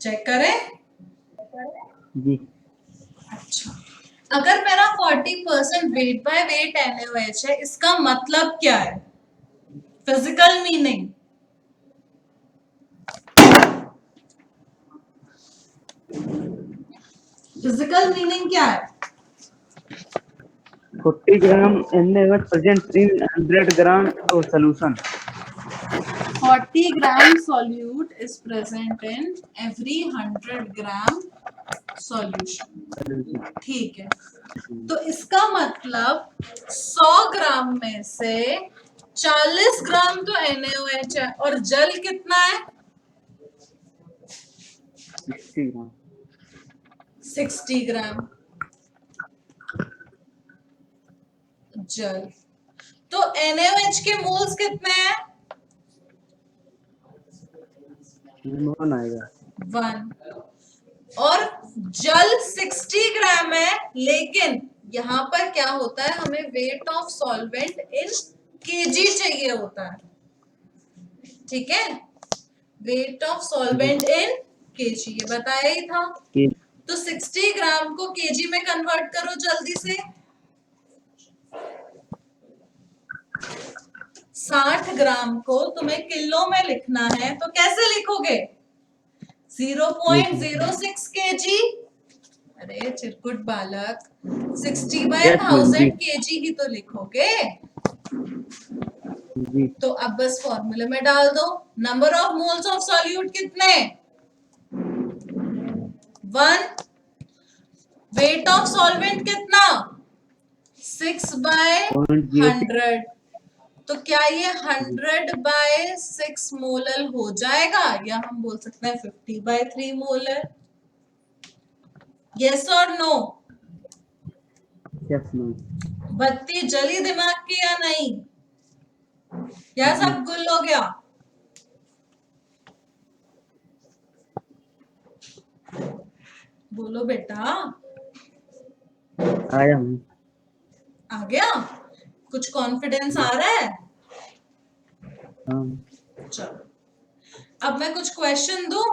चेक करें। जी, अच्छा, अगर मेरा 40% वेट बाय वेट NaOH है, इसका मतलब क्या है? फिजिकल मीनिंग, फिजिकल मीनिंग क्या है? 40 ग्राम NaOH present in 100 gram of solution। 40 gram solute is present in every 100 gram solution। ठीक है, तो इसका मतलब 100 ग्राम में से 40 ग्राम तो NaOH है, और जल कितना है? 60 ग्राम। 60 ग्राम जल। तो NaOH के मोल्स कितने हैं? 1 आएगा। 1। और जल 60 ग्राम है, लेकिन यहां पर क्या होता है, हमें weight of solvent in KG चाहिए होता है। ठीक है, weight of solvent in KG, ये बताया ही था। तो 60 ग्राम को केजी में कन्वर्ट करो जल्दी से। 60 ग्राम को तुम्हें किलो में लिखना है, तो कैसे लिखोगे? 0.06 केजी। अरे चिरकुट बालक, 60 बाय Yes, ma'am, 1000 जी। केजी ही तो लिखोगे। जी, तो अब बस फॉर्मूले में डाल दो। Number of moles of solute कितने? 1। वेट ऑफ सॉल्वेंट कितना? 6 बाय 0.06। 100। तो क्या ये 100 बाय 6 मोलर हो जाएगा, या हम बोल सकते हैं 50 बाय 3 मोलर? यस और नो? Yes ma'am. बत्ती जली दिमाग की या नहीं? या सब गुल हो गया? बोलो बेटा। आया मैम। आ गया? कुछ कॉन्फिडेंस आ रहा है? हाँ चलो, अब मैं कुछ क्वेश्चन दूं?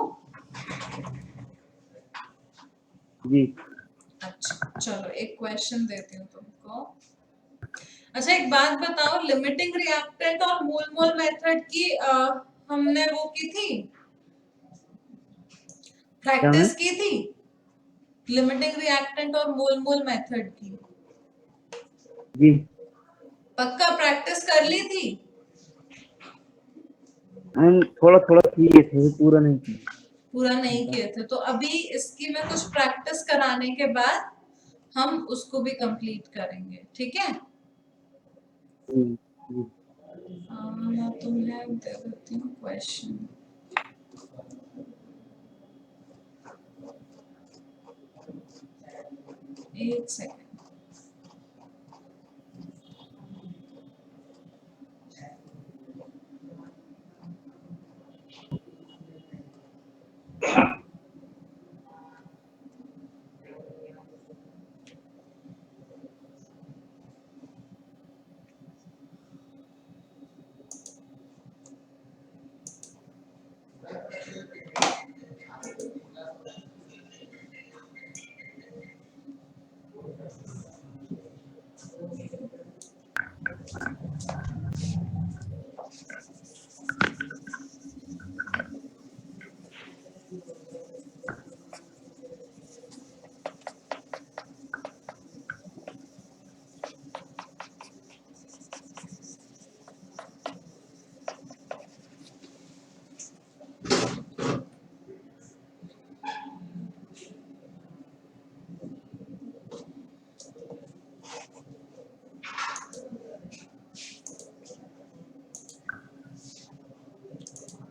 जी। अच्छा चलो, एक क्वेश्चन देती हूँ तुमको। अच्छा, एक बात बताओ, लिमिटिंग रिएक्टेंट और मोल मोल मेथड की हमने वो की थी, क्या प्रैक्टिस मैम? की थी, लिमिटिंग रिएक्टेंट और मोल मोल मेथड की। जी पक्का प्रैक्टिस कर ली थी? मैम, थोड़ा थोड़ा किए थे, पूरा नहीं किया। पूरा नहीं किए थे, तो अभी इसकी मैं कुछ प्रैक्टिस कराने के बाद हम उसको भी कंप्लीट करेंगे। ठीक है, जी जी मैं तुम्हें दे देती हूँ क्वेश्चन। एक सेकेंड।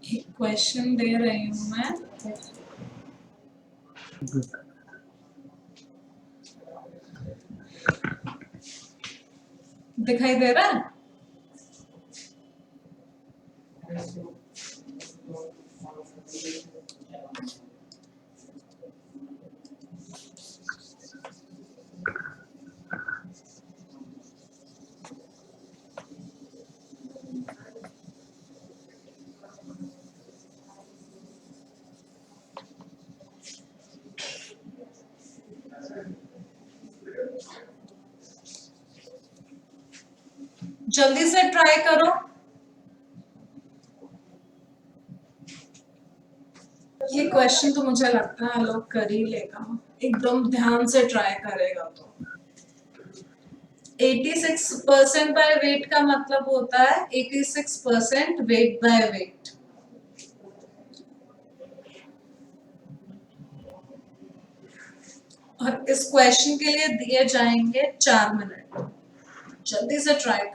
एक क्वेश्चन दे रही हूँ मैं। दिखाई दे रहा है? जल्दी से ट्राई करो। ये क्वेश्चन तो मुझे लगता है लोग कर ही लेगा, एकदम ध्यान से ट्राई करेगा तो। 86% बाय वेट का मतलब होता है 86% वेट बाय वेट। और इस क्वेश्चन के लिए दिए जाएंगे 4 मिनट। जल्दी से ट्राई कर।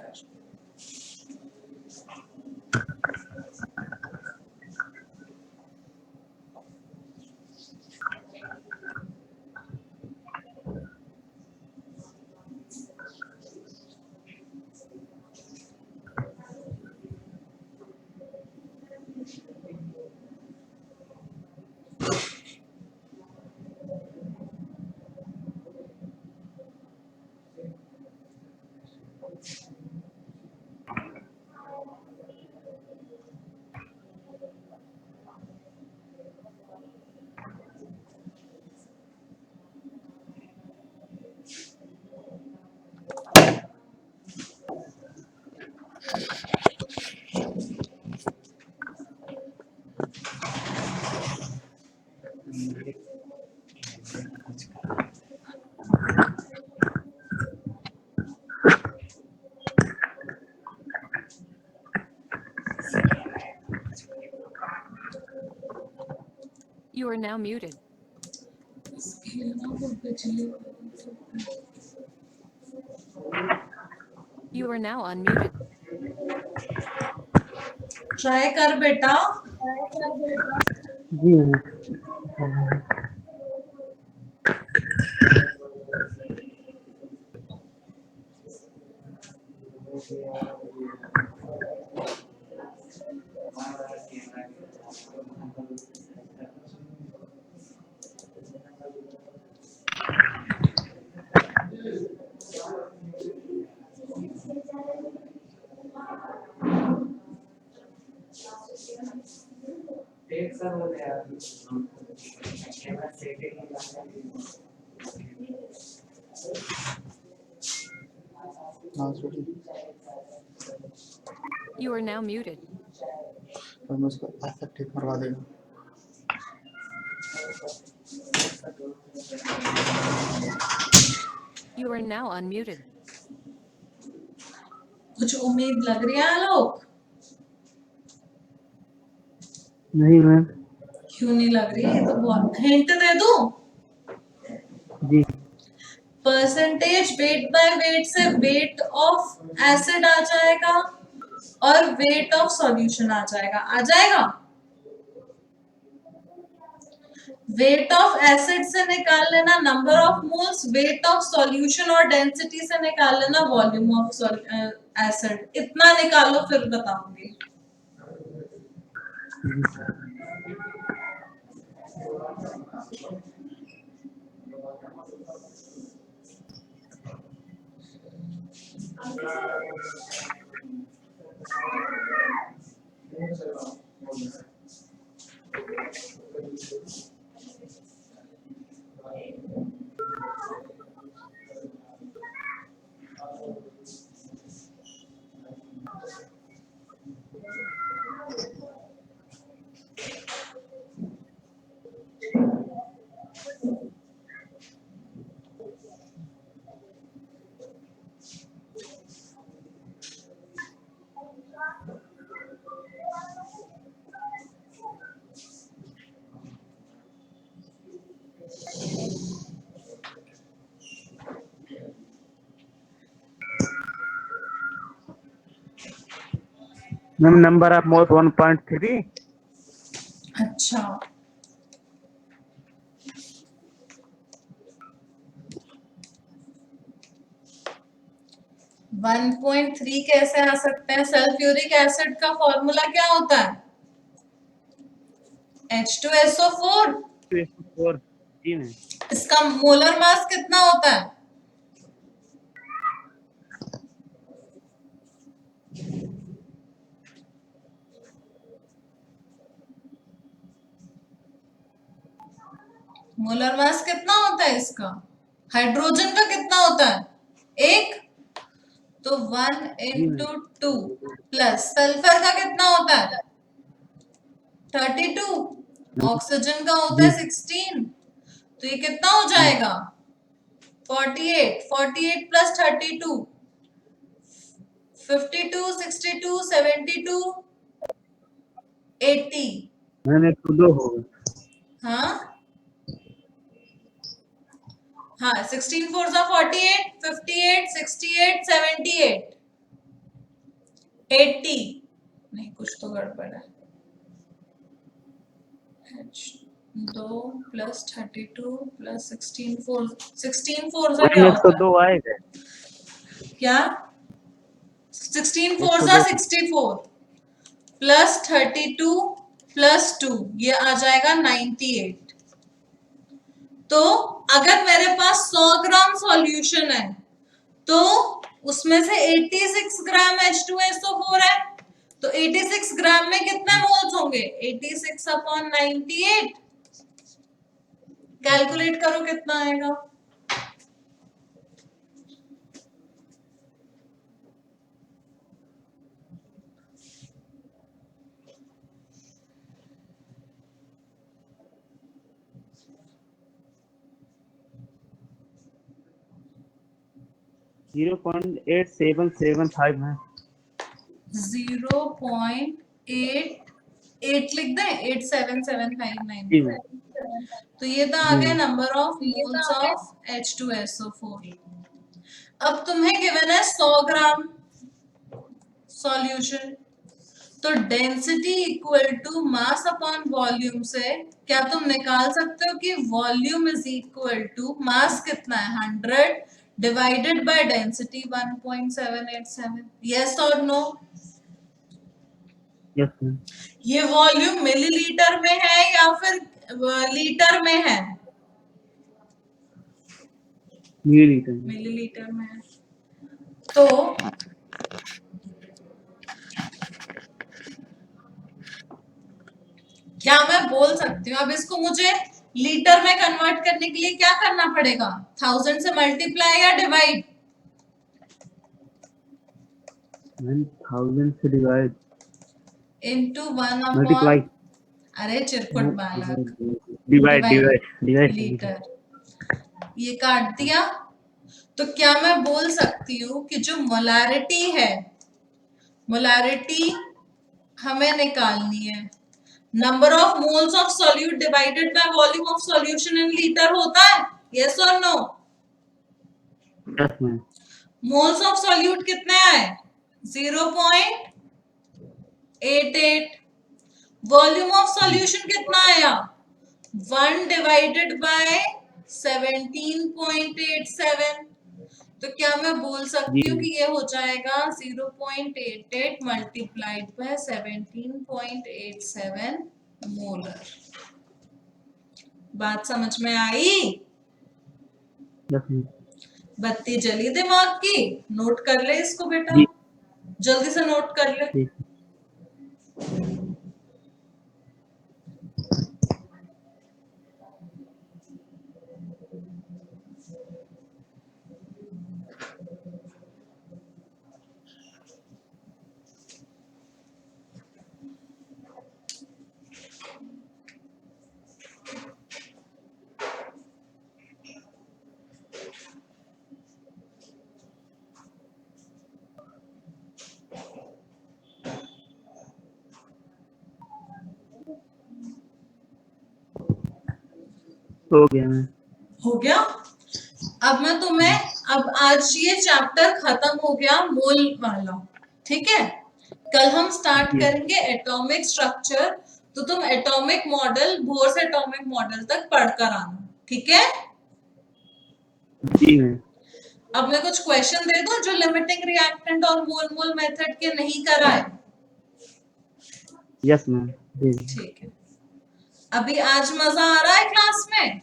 You are now muted. इसके लिए ना वो बिजली You are now unmuted. Try कर बेटा। जी You are now muted. तो मैं उसको ऐसा ठीक करवा देगा। You are now unmuted. कुछ उम्मीद लग रही है लोग? नहीं मैम। क्यों नहीं लग रही? ये तो बहुत हिंट दे दूं। जी परसेंटेज वेट बाय वेट से वेट ऑफ एसिड आ जाएगा और वेट ऑफ सॉल्यूशन आ जाएगा। आ जाएगा। वेट ऑफ एसिड से निकाल लेना number of moles, weight of solution और डेंसिटी से निकाल लेना वॉल्यूम ऑफ एसिड। इतना निकालो फिर बताऊंगी। Ma'am number of moles 1.3। अच्छा, वन 1.3 कैसे आ सकते हैं? सल्फ्यूरिक एसिड का फॉर्मूला क्या होता है? H2SO4। 4 जी मैम। इसका मोलर मास कितना होता है? मोलर मास कितना होता है इसका? हाइड्रोजन का कितना होता है? 1। तो 1 इंटू 2 प्लस सल्फर का कितना होता है? 32। ऑक्सीजन का होता है 16। तो ये कितना हो जाएगा? 48। 48 प्लस 32 52 62 72 80। मैंने तो 2 हो गए। हाँ हाँ, 16 4 जा 48, 58, 68, 78, 80। नहीं, कुछ तो गड़बड़ है। H2 प्लस 32 प्लस 16 4 जा क्या मैम होता है? 102 आएगा। क्या? 16 4 जा 64 प्लस 32 प्लस 2 ये आ जाएगा 98। तो अगर मेरे पास 100 ग्राम सॉल्यूशन है तो उसमें से 86 ग्राम H2SO4 है। तो 86 ग्राम में कितने मोल्स होंगे? 86 अपॉन 98। कैलकुलेट करो कितना आएगा। जीरो 0.8775 है। 0.88 लिख दें? 87759। जी मैम। तो ये तो आ गया number of moles of H2SO4। अब तुम्हें गिवन है 100 ग्राम सॉल्यूशन, तो density equal to mass upon volume से क्या तुम निकाल सकते हो कि volume is equal to mass कितना है 100 डिवाइडेड बाय डेंसिटी 1.787। यस और नो? Yes ma'am. ये वॉल्यूम मिलीलीटर में है या फिर लीटर में है? मिलीलीटर। मिलीलीटर में है। तो क्या मैं बोल सकती हूँ अब इसको मुझे लीटर में कन्वर्ट करने के लिए क्या करना पड़ेगा? 1000 से मल्टीप्लाई या डिवाइड? मैम 1000 से डिवाइड इनटू 1 मल्टीप्लाई। अपॉन, अरे चिरकुट बालक, डिवाइड डिवाइड डिवाइड। लीटर। ये काट दिया। तो क्या मैं बोल सकती हूँ कि जो मोलारिटी है, मोलारिटी हमें निकालनी है, number of moles of solute divided by volume of solution in litre होता है? यस और no? Yes, ma'am. Moles of solute कितने आए? 0.88। वॉल्यूम ऑफ सॉल्यूशन कितना आया? 1 डिवाइडेड बाय 17.87। तो क्या मैं बोल सकती हूँ जी कि ये हो जाएगा 0.88 मल्टीप्लाइड बाय 17.87 मोलर। बात समझ में आई? yes, ma'am. बत्ती जली दिमाग की? नोट कर ले इसको बेटा, जी जल्दी से नोट कर ले। ठीक हो गया मैम। हो गया? अब मैं तुम्हें, अब आज ये चैप्टर खत्म हो गया मोल वाला, ठीक है? कल हम स्टार्ट जी करेंगे एटॉमिक स्ट्रक्चर, तो तुम atomic model, Bohr's atomic model तक पढ़कर आना, ठीक है? जी मैम। अब मैं कुछ क्वेश्चन दे दूं जो लिमिटिंग रिएक्टेंट और मोल मोल मेथड के नहीं कराए? Yes ma'am. जी ठीक है। अभी आज मजा आ रहा है क्लास में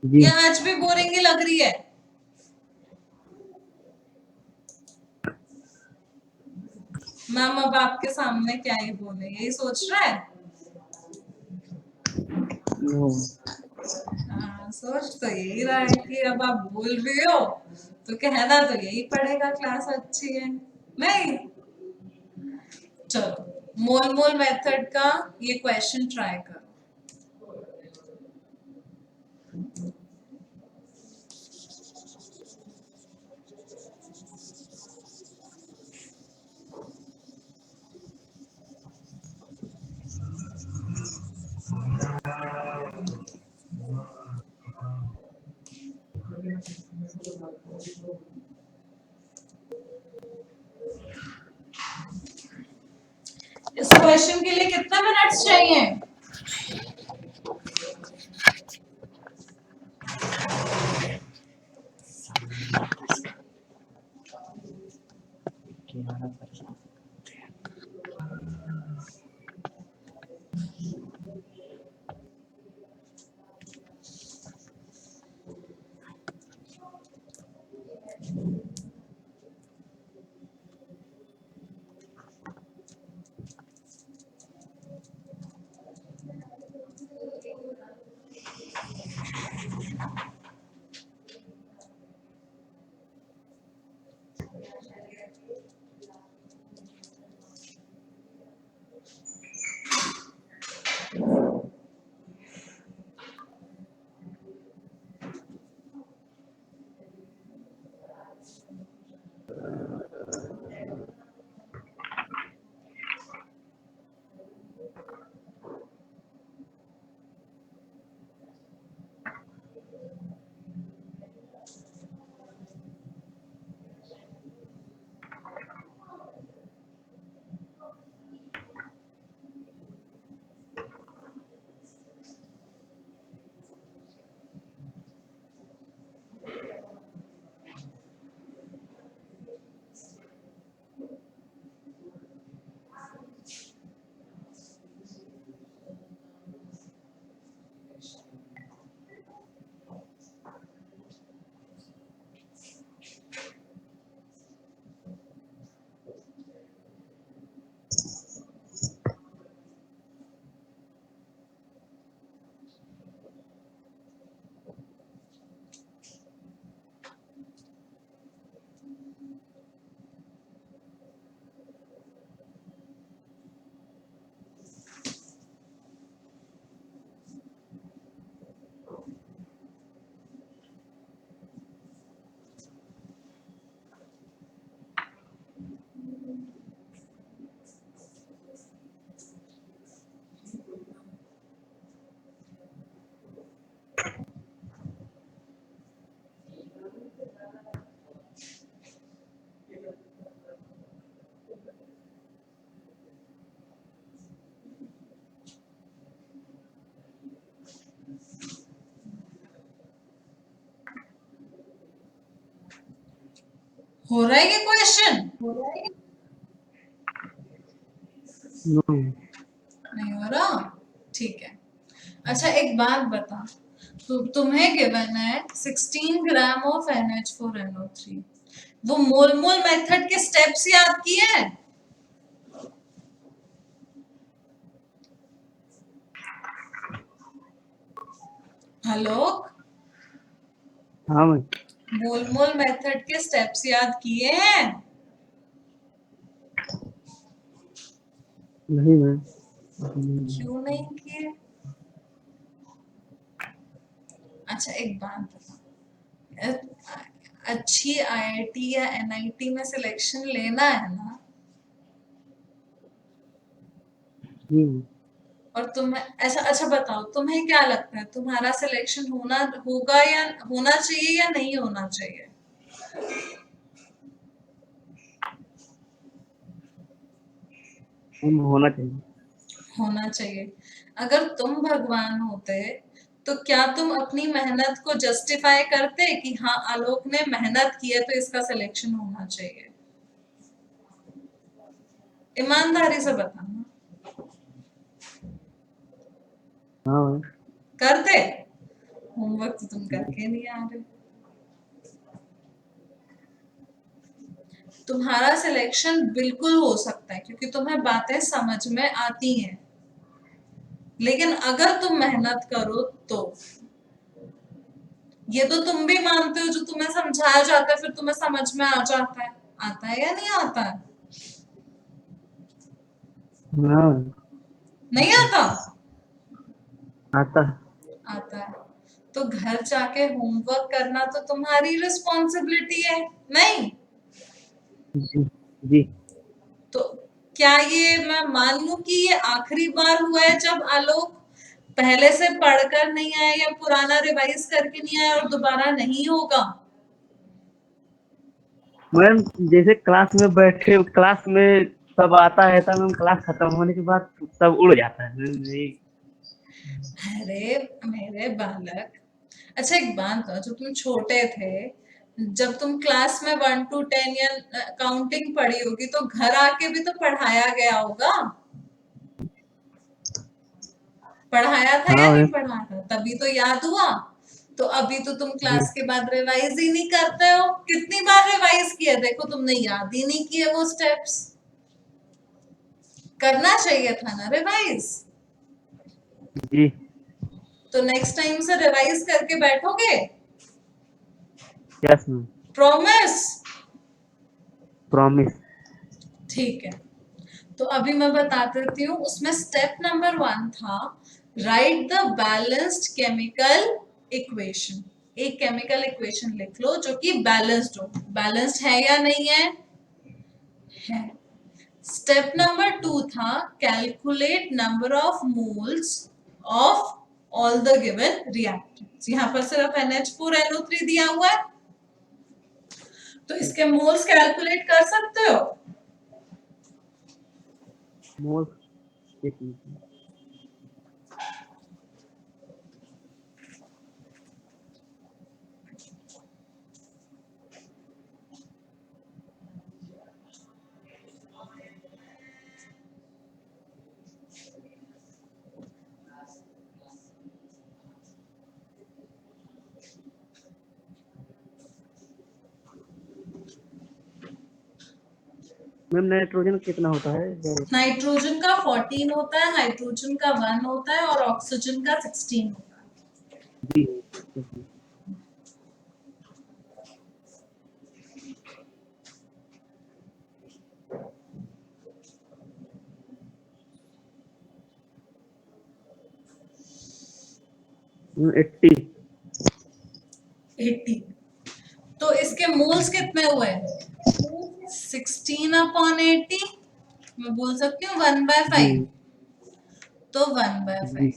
जी या आज भी बोरिंग ही लग रही है? मैम अब आपके सामने क्या ही बोले, यही सोच रहा है? नो हाँ, सोच तो यही रहा है कि अब आप बोल रही हो तो कहना तो यही पड़ेगा क्लास अच्छी है, नहीं? चलो मोल मोल मेथड का ये क्वेश्चन ट्राई करो। इस क्वेश्चन के लिए कितने मिनट्स चाहिए? हो रहा है ये क्वेश्चन? नो नहीं हो रहा? ठीक है। अच्छा एक बात बता, तो तुम्हें गिवन है 16 ग्राम ऑफ NH4NO3, वो मोल मोल मेथड के स्टेप्स याद किए हैं? हेलो, हाँ मैं मोल मोल मेथड के स्टेप्स याद किए हैं? नहीं मैं क्यों नहीं किए? अच्छा एक बात बता, अच्छी IIT या NIT में सिलेक्शन लेना है ना, जी और तुम्हें ऐसा, अच्छा बताओ तुम्हें क्या लगता है तुम्हारा सिलेक्शन होगा या होना चाहिए या नहीं होना चाहिए? हम होना चाहिए। होना चाहिए। अगर तुम भगवान होते तो क्या तुम अपनी मेहनत को जस्टिफाई करते कि हाँ आलोक ने मेहनत की है तो इसका सिलेक्शन होना चाहिए? ईमानदारी से बताना, हाँ मैं करते? होमवर्क तो तुम करके नहीं आ रहे। तुम्हारा सिलेक्शन बिल्कुल हो सकता है क्योंकि तुम्हें बातें समझ में आती हैं, लेकिन अगर तुम मेहनत करो तो। ये तो तुम भी मानते हो, जो तुम्हें समझाया जाता है फिर तुम्हें समझ में आ जाता है। आता है या नहीं आता है? हाँ नहीं आता? आता है। आता है। तो घर जाके होमवर्क करना तो तुम्हारी रिस्पॉन्सिबिलिटी है, नहीं? जी जी तो क्या ये मैं मान लूं कि ये आखिरी बार हुआ है जब आलोक पहले से पढ़कर नहीं आया या पुराना रिवाइज करके नहीं आया और दोबारा नहीं होगा? मैम जैसे क्लास में बैठे क्लास में सब आता है तब मैम क्लास खत्म होने के बाद सब उड़ जाता है मैम यही। अरे मेरे बालक, अच्छा एक बात तो, जब तुम छोटे थे, जब तुम क्लास में 1 to 10 या काउंटिंग पढ़ी होगी तो घर आके भी तो पढ़ाया गया होगा। पढ़ाया था या हाँ नहीं मैम पढ़ाया था? तभी तो याद हुआ। तो अभी तो तुम जी क्लास के बाद रिवाइज ही नहीं करते हो। कितनी बार रिवाइज किया देखो, तुमने याद ही नहीं किए वो स्टेप्स। करना चाहिए था ना रिवाइज। जी तो नेक्स्ट टाइम से रिवाइज करके बैठोगे? Yes ma'am promise? प्रॉमिस। ठीक है। तो अभी मैं बता देती हूँ, उसमें स्टेप नंबर 1 था right the balanced chemical equation. एक केमिकल इक्वेशन लिख लो जो कि बैलेंस्ड हो। बैलेंस्ड है या नहीं है? है। स्टेप नंबर 2 था calculate number of moles of all the given reactants. यहाँ पर सिर्फ NH4NO3 दिया हुआ है, तो इसके मोल्स कैलकुलेट कर सकते हो? मोस्ट एक मिनट। मैम नाइट्रोजन कितना होता है नाइट्रोजन का 14 होता है, हाइड्रोजन का 1 होता है और ऑक्सीजन का 16 होता है। जी 80 80। तो इसके मोल्स कितने हुए? 16/80। मैं बोल सकती हूँ 1/5। जी तो 1/5।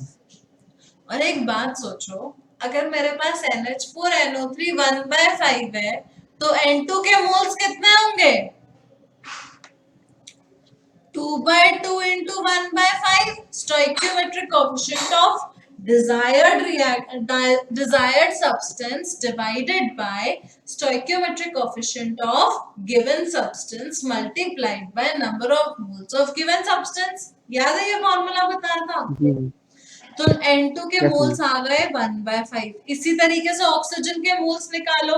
और एक बात सोचो, अगर मेरे पास NH4NO3 1/5 है तो N2 के मोल्स कितने होंगे? 2/2 into 1/5 stoichiometric coefficient of desired substance divided by stoichiometric coefficient of given substance multiplied by number of moles of given substance. याद है ये फॉर्मूला बताया था जी तो N2 के Yes, मोल्स आ गए 1/5. इसी तरीके से ऑक्सीजन के मोल्स निकालो.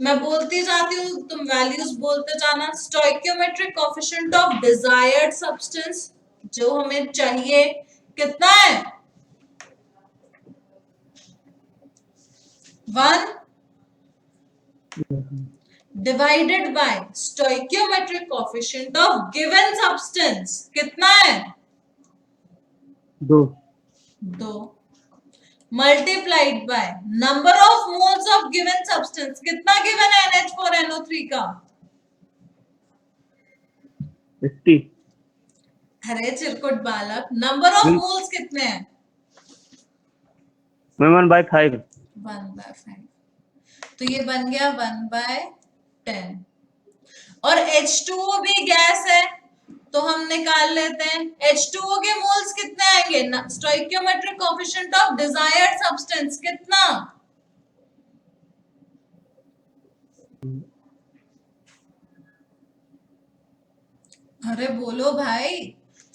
मैं बोलती जाती हूँ तुम वैल्यूज बोलते जाना. Stoichiometric coefficient of desired substance जो हमें चाहिए कितना है 1 divided bye stoichiometric coefficient of given substance कितना है 2 multiplied by number of moles of given substance कितना गिवन है NH4NO3 का 50 अरे चिरकुट बालक नंबर ऑफ मोल्स कितने हैं 1/5 1/5 तो ये बन गया 1/10 और H2O भी गैस है तो हम निकाल लेते हैं H2O के मोल्स कितने आएंगे stoichiometric coefficient of desired substance कितना अरे बोलो भाई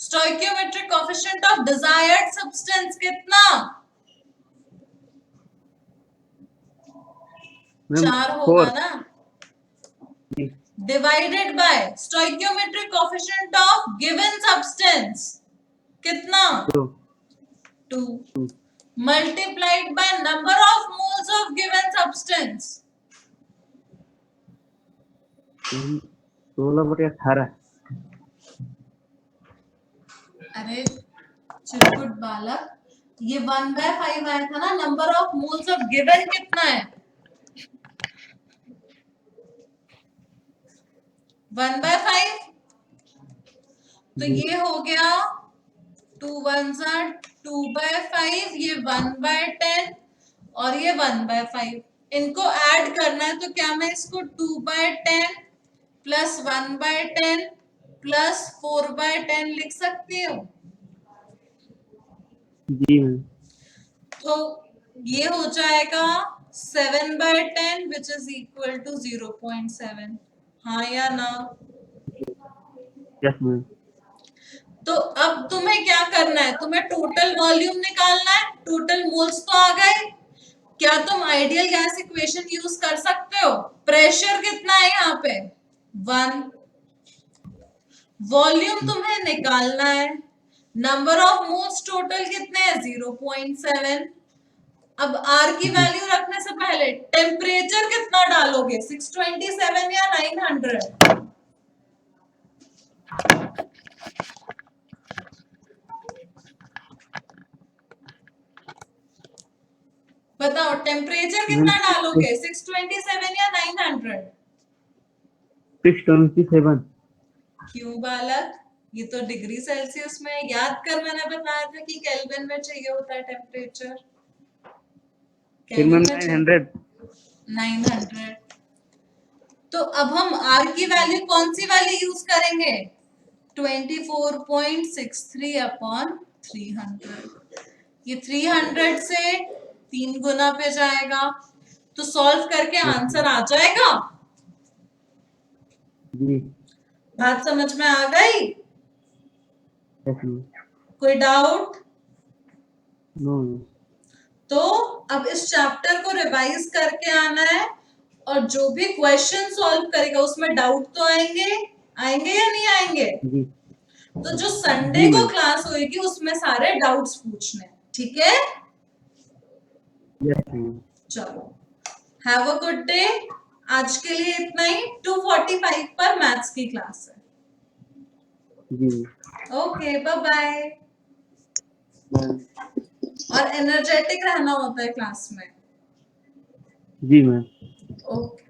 stoichiometric coefficient of desired substance कितना 4 होगा 4 ना divided by stoichiometric coefficient of given substance कितना 2 multiplied by number of moles of given substance 16/18 अरे चिरकुट बालक ये 1/5 आया था ना number of moles of given कितना है 1/5 तो ये हो गया 2 1s are 2/5 ये 1/10 और ये 1/5 इनको ऐड करना है तो क्या मैं इसको 2/10 प्लस 1/10 प्लस 4/10 लिख सकती हूँ जी मैम तो ये हो जाएगा 7/10 which is equal to 0.7 हाँ या ना यस मैम तो अब तुम्हें क्या करना है तुम्हें टोटल वॉल्यूम निकालना है टोटल मोल्स तो आ गए क्या तुम आइडियल गैस इक्वेशन यूज कर सकते हो प्रेशर कितना है यहाँ पे 1 वॉल्यूम तुम्हें निकालना है नंबर ऑफ मोल्स टोटल कितने हैं 0.7 अब R की वैल्यू रखने से पहले टेम्परेचर कितना डालोगे 627 या 900 बताओ टेम्परेचर कितना डालोगे 627 या 900 627 क्यों बालक ये तो डिग्री सेल्सियस में याद कर मैंने बताया था कि केल्विन में चाहिए होता है टेम्परेचर फिर मैम 900 900 तो अब हम R की वैल्यू कौन सी वाली यूज करेंगे 24.63 अपॉन 300 ये 300 से 3 गुना पे जाएगा तो सॉल्व करके आंसर आ जाएगा जी बात समझ में आ गई यस मैम कोई डाउट नो तो अब इस चैप्टर को रिवाइज करके आना है और जो भी क्वेश्चन सॉल्व करेगा उसमें डाउट तो आएंगे आएंगे या नहीं आएंगे जी तो जो संडे को क्लास होगी उसमें सारे डाउट्स पूछने हैं ठीक है यस मैम चलो हैव अ गुड डे आज के लिए इतना ही 2:45 पर मैथ्स की क्लास है जी ओके बाय बाय और एनर्जेटिक रहना होता है क्लास में जी मैम ओके